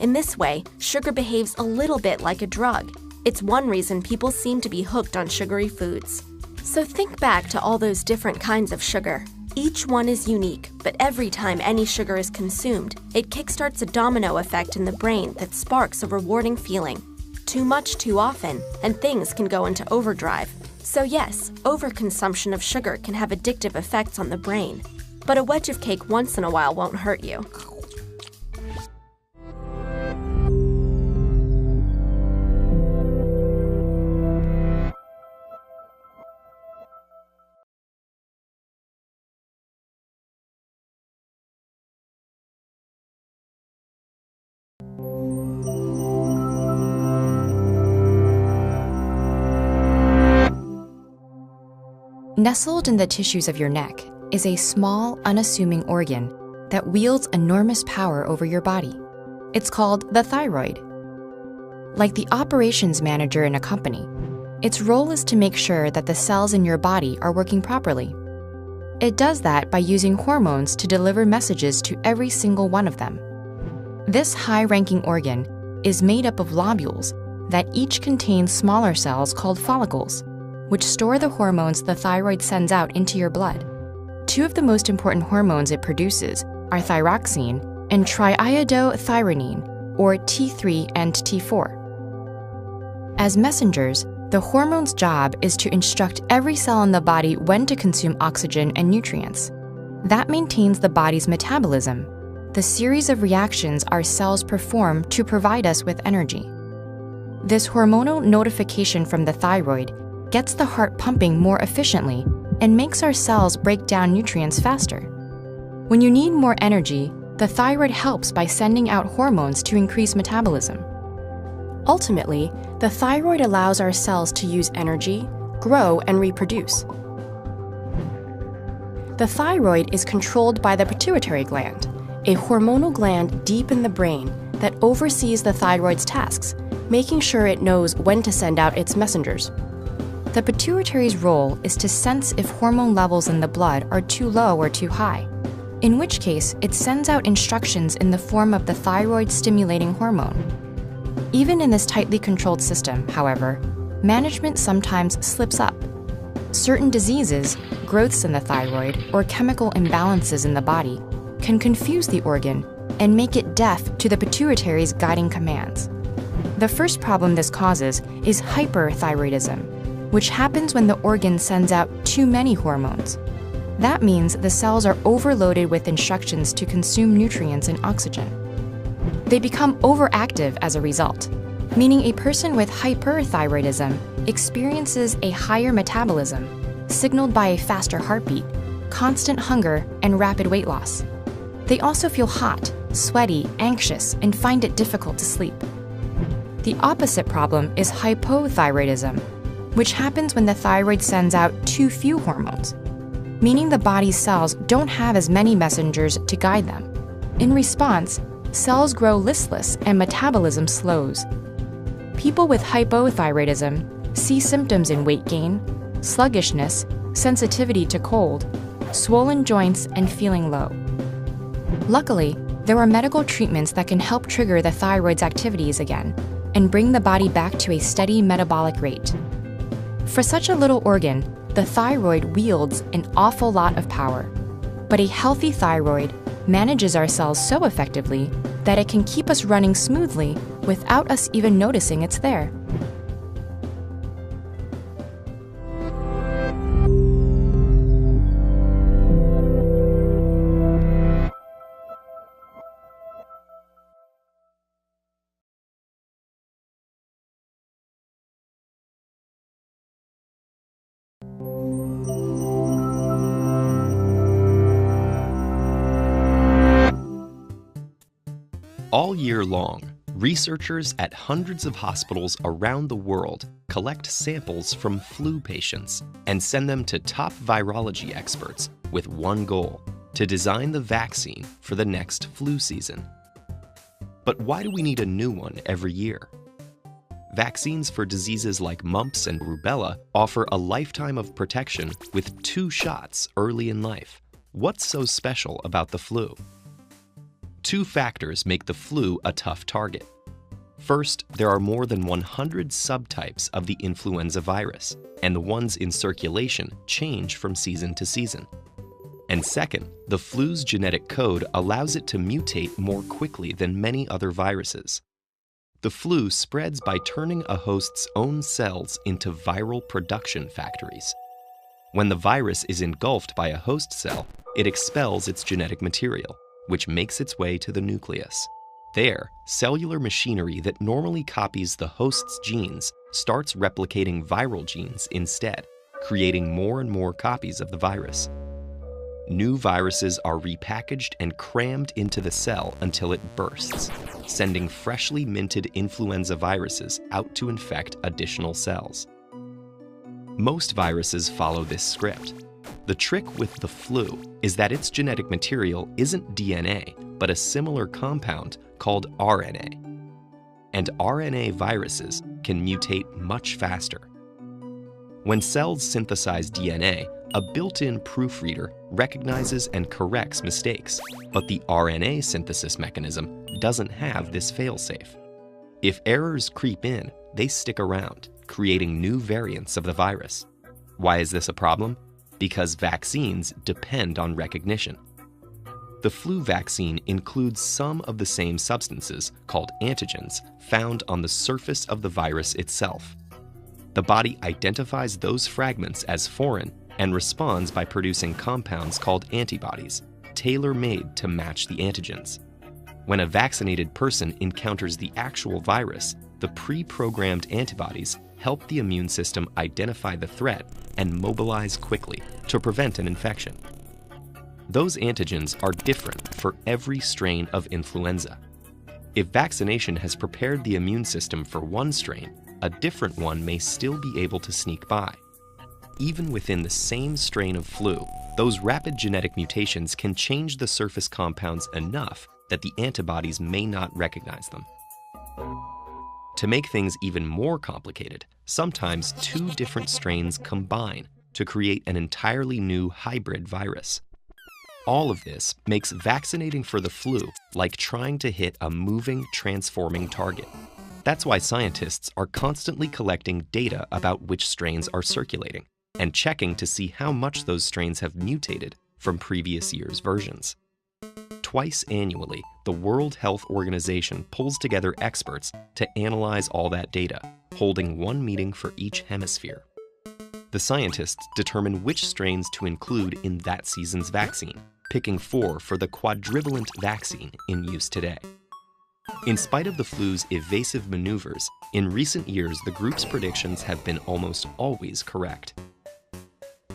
In this way, sugar behaves a little bit like a drug. It's one reason people seem to be hooked on sugary foods. So think back to all those different kinds of sugar. Each one is unique, but every time any sugar is consumed, it kickstarts a domino effect in the brain that sparks a rewarding feeling. Too much too often, and things can go into overdrive. So yes, overconsumption of sugar can have addictive effects on the brain. But a wedge of cake once in a while won't hurt you. Nestled in the tissues of your neck is a small, unassuming organ that wields enormous power over your body. It's called the thyroid. Like the operations manager in a company, its role is to make sure that the cells in your body are working properly. It does that by using hormones to deliver messages to every single one of them. This high-ranking organ is made up of lobules that each contain smaller cells called follicles, which store the hormones the thyroid sends out into your blood. Two of the most important hormones it produces are thyroxine and triiodothyronine, or T3 and T4. As messengers, the hormone's job is to instruct every cell in the body when to consume oxygen and nutrients. That maintains the body's metabolism, the series of reactions our cells perform to provide us with energy. This hormonal notification from the thyroid gets the heart pumping more efficiently and makes our cells break down nutrients faster. When you need more energy, the thyroid helps by sending out hormones to increase metabolism. Ultimately, the thyroid allows our cells to use energy, grow, and reproduce. The thyroid is controlled by the pituitary gland, a hormonal gland deep in the brain that oversees the thyroid's tasks, making sure it knows when to send out its messengers. The pituitary's role is to sense if hormone levels in the blood are too low or too high, in which case it sends out instructions in the form of the thyroid-stimulating hormone. Even in this tightly controlled system, however, management sometimes slips up. Certain diseases, growths in the thyroid, or chemical imbalances in the body can confuse the organ and make it deaf to the pituitary's guiding commands. The first problem this causes is hyperthyroidism, which happens when the organ sends out too many hormones. That means the cells are overloaded with instructions to consume nutrients and oxygen. They become overactive as a result, meaning a person with hyperthyroidism experiences a higher metabolism, signaled by a faster heartbeat, constant hunger, and rapid weight loss. They also feel hot, sweaty, anxious, and find it difficult to sleep. The opposite problem is hypothyroidism, which happens when the thyroid sends out too few hormones, meaning the body's cells don't have as many messengers to guide them. In response, cells grow listless and metabolism slows. People with hypothyroidism see symptoms in weight gain, sluggishness, sensitivity to cold, swollen joints, and feeling low. Luckily, there are medical treatments that can help trigger the thyroid's activities again and bring the body back to a steady metabolic rate. For such a little organ, the thyroid wields an awful lot of power. But a healthy thyroid manages our cells so effectively that it can keep us running smoothly without us even noticing it's there. All year long, researchers at hundreds of hospitals around the world collect samples from flu patients and send them to top virology experts with one goal: to design the vaccine for the next flu season. But why do we need a new one every year? Vaccines for diseases like mumps and rubella offer a lifetime of protection with 2 shots early in life. What's so special about the flu? 2 factors make the flu a tough target. First, there are more than 100 subtypes of the influenza virus, and the ones in circulation change from season to season. And second, the flu's genetic code allows it to mutate more quickly than many other viruses. The flu spreads by turning a host's own cells into viral production factories. When the virus is engulfed by a host cell, it expels its genetic material, which makes its way to the nucleus. There, cellular machinery that normally copies the host's genes starts replicating viral genes instead, creating more and more copies of the virus. New viruses are repackaged and crammed into the cell until it bursts, sending freshly minted influenza viruses out to infect additional cells. Most viruses follow this script. The trick with the flu is that its genetic material isn't DNA, but a similar compound called RNA. And RNA viruses can mutate much faster. When cells synthesize DNA, a built-in proofreader recognizes and corrects mistakes, but the RNA synthesis mechanism doesn't have this failsafe. If errors creep in, they stick around, creating new variants of the virus. Why is this a problem? Because vaccines depend on recognition. The flu vaccine includes some of the same substances, called antigens, found on the surface of the virus itself. The body identifies those fragments as foreign and responds by producing compounds called antibodies, tailor-made to match the antigens. When a vaccinated person encounters the actual virus, the pre-programmed antibodies help the immune system identify the threat and mobilize quickly to prevent an infection. Those antigens are different for every strain of influenza. If vaccination has prepared the immune system for one strain, a different one may still be able to sneak by. Even within the same strain of flu, those rapid genetic mutations can change the surface compounds enough that the antibodies may not recognize them. To make things even more complicated, sometimes 2 different strains combine to create an entirely new hybrid virus. All of this makes vaccinating for the flu like trying to hit a moving, transforming target. That's why scientists are constantly collecting data about which strains are circulating and checking to see how much those strains have mutated from previous year's versions. Twice annually, the World Health Organization pulls together experts to analyze all that data, holding one meeting for each hemisphere. The scientists determine which strains to include in that season's vaccine, picking 4 for the quadrivalent vaccine in use today. In spite of the flu's evasive maneuvers, in recent years the group's predictions have been almost always correct.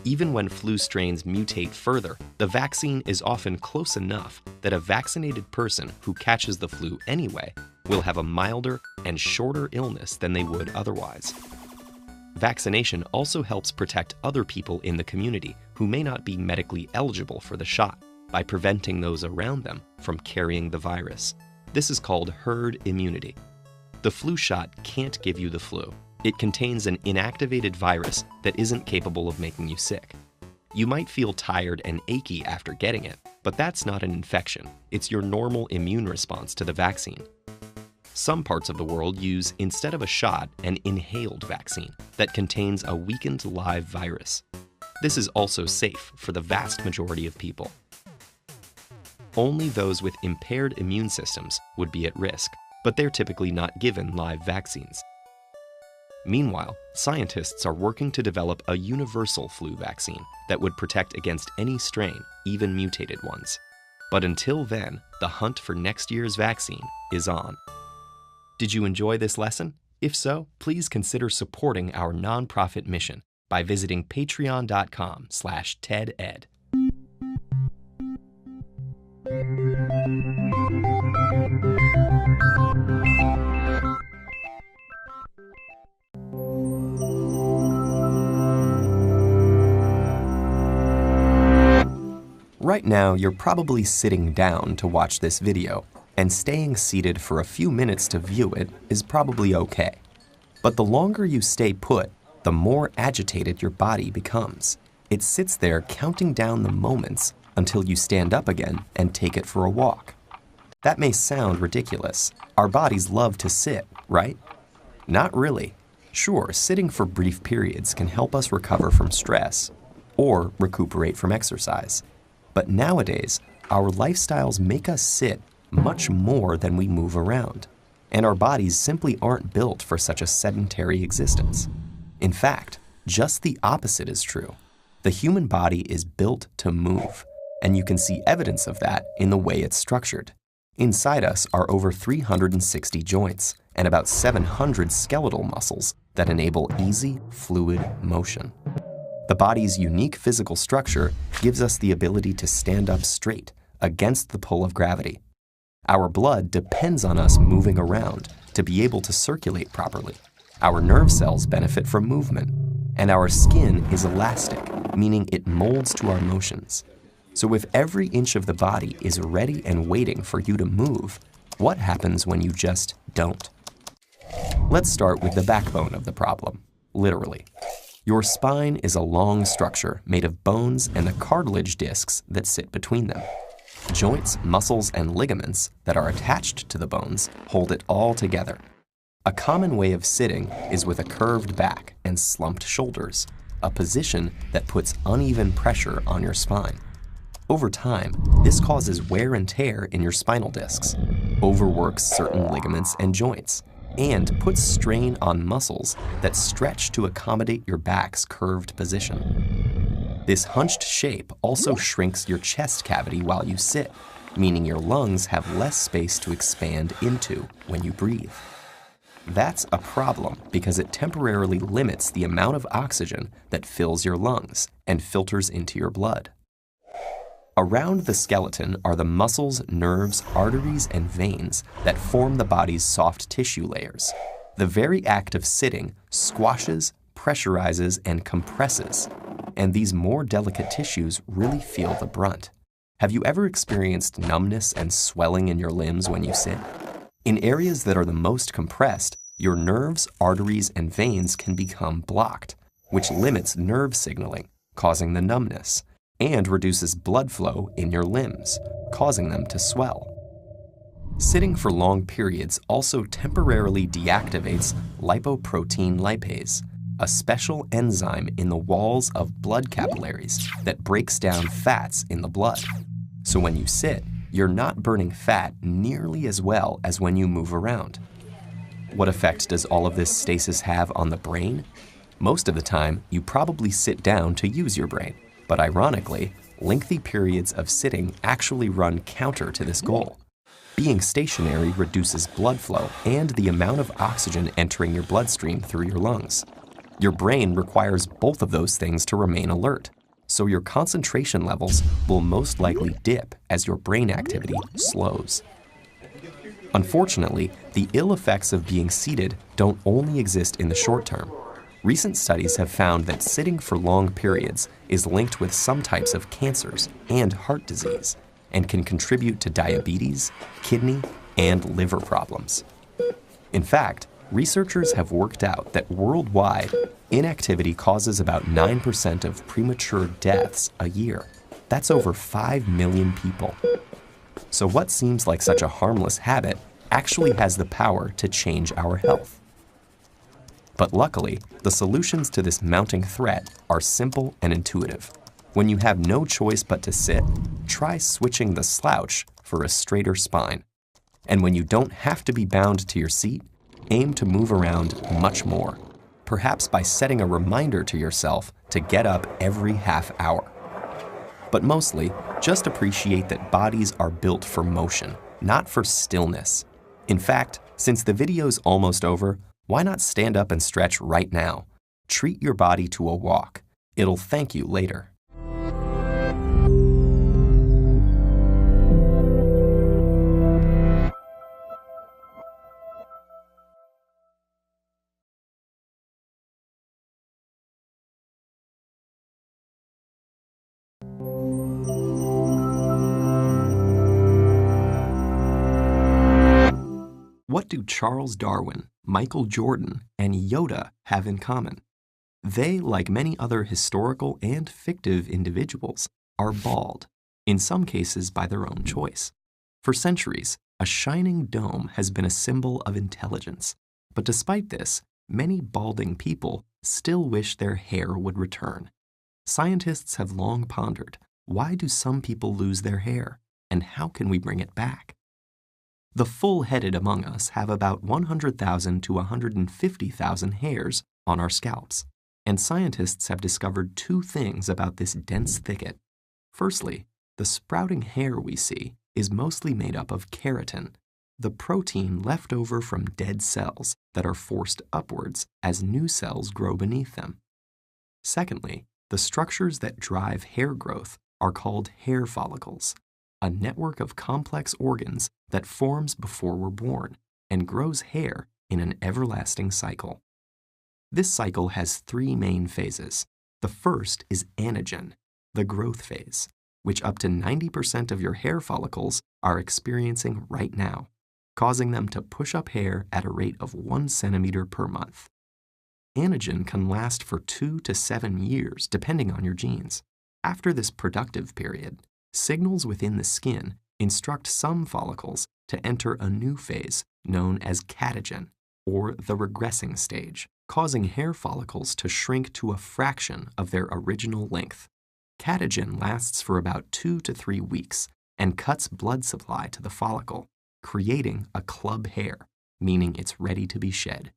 Even when flu strains mutate further, the vaccine is often close enough that a vaccinated person who catches the flu anyway will have a milder and shorter illness than they would otherwise. Vaccination also helps protect other people in the community who may not be medically eligible for the shot by preventing those around them from carrying the virus. This is called herd immunity. The flu shot can't give you the flu. It contains an inactivated virus that isn't capable of making you sick. You might feel tired and achy after getting it, but that's not an infection. It's your normal immune response to the vaccine. Some parts of the world use, instead of a shot, an inhaled vaccine that contains a weakened live virus. This is also safe for the vast majority of people. Only those with impaired immune systems would be at risk, but they're typically not given live vaccines. Meanwhile, scientists are working to develop a universal flu vaccine that would protect against any strain, even mutated ones. But until then, the hunt for next year's vaccine is on. Did you enjoy this lesson? If so, please consider supporting our nonprofit mission by visiting patreon.com/TEDEd. Right now, you're probably sitting down to watch this video, and staying seated for a few minutes to view it is probably okay. But the longer you stay put, the more agitated your body becomes. It sits there counting down the moments until you stand up again and take it for a walk. That may sound ridiculous. Our bodies love to sit, right? Not really. Sure, sitting for brief periods can help us recover from stress or recuperate from exercise. But nowadays, our lifestyles make us sit much more than we move around, and our bodies simply aren't built for such a sedentary existence. In fact, just the opposite is true. The human body is built to move, and you can see evidence of that in the way it's structured. Inside us are over 360 joints and about 700 skeletal muscles that enable easy, fluid motion. The body's unique physical structure gives us the ability to stand up straight against the pull of gravity. Our blood depends on us moving around to be able to circulate properly. Our nerve cells benefit from movement, and our skin is elastic, meaning it molds to our motions. So if every inch of the body is ready and waiting for you to move, what happens when you just don't? Let's start with the backbone of the problem, literally. Your spine is a long structure made of bones and the cartilage discs that sit between them. Joints, muscles, and ligaments that are attached to the bones hold it all together. A common way of sitting is with a curved back and slumped shoulders, a position that puts uneven pressure on your spine. Over time, this causes wear and tear in your spinal discs, overworks certain ligaments and joints, and puts strain on muscles that stretch to accommodate your back's curved position. This hunched shape also shrinks your chest cavity while you sit, meaning your lungs have less space to expand into when you breathe. That's a problem because it temporarily limits the amount of oxygen that fills your lungs and filters into your blood. Around the skeleton are the muscles, nerves, arteries, and veins that form the body's soft tissue layers. The very act of sitting squashes, pressurizes, and compresses, and these more delicate tissues really feel the brunt. Have you ever experienced numbness and swelling in your limbs when you sit? In areas that are the most compressed, your nerves, arteries, and veins can become blocked, which limits nerve signaling, causing the numbness, and reduces blood flow in your limbs, causing them to swell. Sitting for long periods also temporarily deactivates lipoprotein lipase, a special enzyme in the walls of blood capillaries that breaks down fats in the blood. So when you sit, you're not burning fat nearly as well as when you move around. What effect does all of this stasis have on the brain? Most of the time, you probably sit down to use your brain. But ironically, lengthy periods of sitting actually run counter to this goal. Being stationary reduces blood flow and the amount of oxygen entering your bloodstream through your lungs. Your brain requires both of those things to remain alert, so your concentration levels will most likely dip as your brain activity slows. Unfortunately, the ill effects of being seated don't only exist in the short term. Recent studies have found that sitting for long periods is linked with some types of cancers and heart disease, and can contribute to diabetes, kidney, and liver problems. In fact, researchers have worked out that worldwide, inactivity causes about 9% of premature deaths a year. That's over 5 million people. So what seems like such a harmless habit actually has the power to change our health. But luckily, the solutions to this mounting threat are simple and intuitive. When you have no choice but to sit, try switching the slouch for a straighter spine. And when you don't have to be bound to your seat, aim to move around much more, perhaps by setting a reminder to yourself to get up every half hour. But mostly, just appreciate that bodies are built for motion, not for stillness. In fact, since the video's almost over, why not stand up and stretch right now? Treat your body to a walk. It'll thank you later. What do Charles Darwin, Michael Jordan, and Yoda have in common? They, like many other historical and fictive individuals, are bald, in some cases by their own choice. For centuries, a shining dome has been a symbol of intelligence, but despite this, many balding people still wish their hair would return. Scientists have long pondered, why do some people lose their hair, and how can we bring it back? The full-headed among us have about 100,000 to 150,000 hairs on our scalps, and scientists have discovered two things about this dense thicket. Firstly, the sprouting hair we see is mostly made up of keratin, the protein left over from dead cells that are forced upwards as new cells grow beneath them. Secondly, the structures that drive hair growth are called hair follicles, a network of complex organs that forms before we're born and grows hair in an everlasting cycle. This cycle has three main phases. The first is anagen, the growth phase, which up to 90% of your hair follicles are experiencing right now, causing them to push up hair at a rate of 1 centimeter per month. Anagen can last for 2 to 7 years, depending on your genes. After this productive period, signals within the skin instruct some follicles to enter a new phase known as catagen, or the regressing stage, causing hair follicles to shrink to a fraction of their original length. Catagen lasts for about 2 to 3 weeks and cuts blood supply to the follicle, creating a club hair, meaning it's ready to be shed.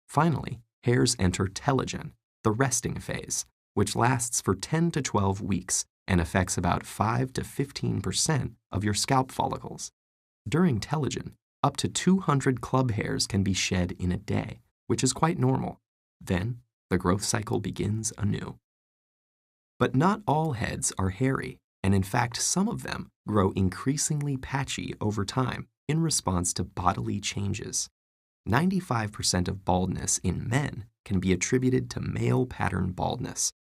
Finally, hairs enter telogen, the resting phase, which lasts for 10 to 12 weeks and affects about 5 to 15% of your scalp follicles. During telogen, up to 200 club hairs can be shed in a day, which is quite normal. Then, the growth cycle begins anew. But not all heads are hairy, and in fact, some of them grow increasingly patchy over time in response to bodily changes. 95% of baldness in men can be attributed to male pattern baldness.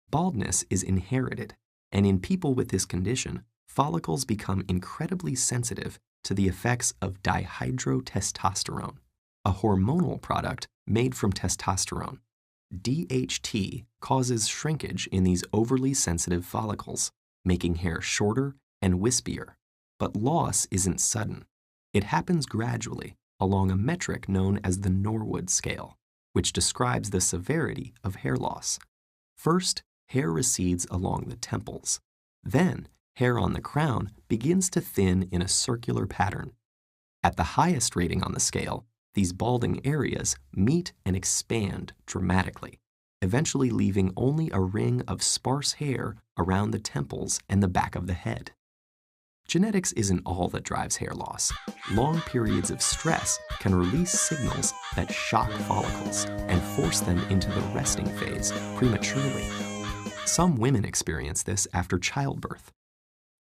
Baldness is inherited, and in people with this condition, follicles become incredibly sensitive to the effects of dihydrotestosterone, a hormonal product made from testosterone. DHT causes shrinkage in these overly sensitive follicles, making hair shorter and wispier. But loss isn't sudden. It happens gradually along a metric known as the Norwood scale, which describes the severity of hair loss. First, hair recedes along the temples. Then, hair on the crown begins to thin in a circular pattern. At the highest rating on the scale, these balding areas meet and expand dramatically, eventually leaving only a ring of sparse hair around the temples and the back of the head. Genetics isn't all that drives hair loss. Long periods of stress can release signals that shock follicles and force them into the resting phase prematurely. Some women experience this after childbirth.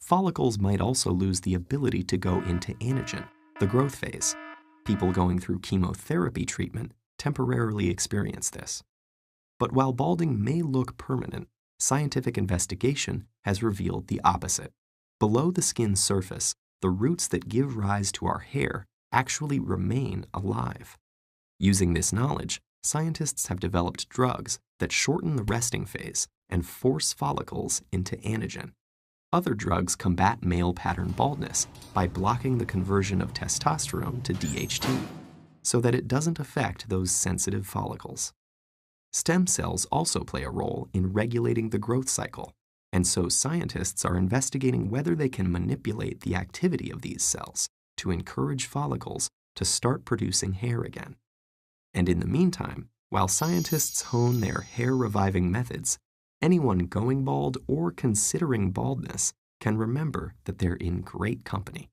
Follicles might also lose the ability to go into anagen, the growth phase. People going through chemotherapy treatment temporarily experience this. But while balding may look permanent, scientific investigation has revealed the opposite. Below the skin's surface, the roots that give rise to our hair actually remain alive. Using this knowledge, scientists have developed drugs that shorten the resting phase and force follicles into anagen. Other drugs combat male pattern baldness by blocking the conversion of testosterone to DHT so that it doesn't affect those sensitive follicles. Stem cells also play a role in regulating the growth cycle, and so scientists are investigating whether they can manipulate the activity of these cells to encourage follicles to start producing hair again. And in the meantime, while scientists hone their hair-reviving methods, anyone going bald or considering baldness can remember that they're in great company.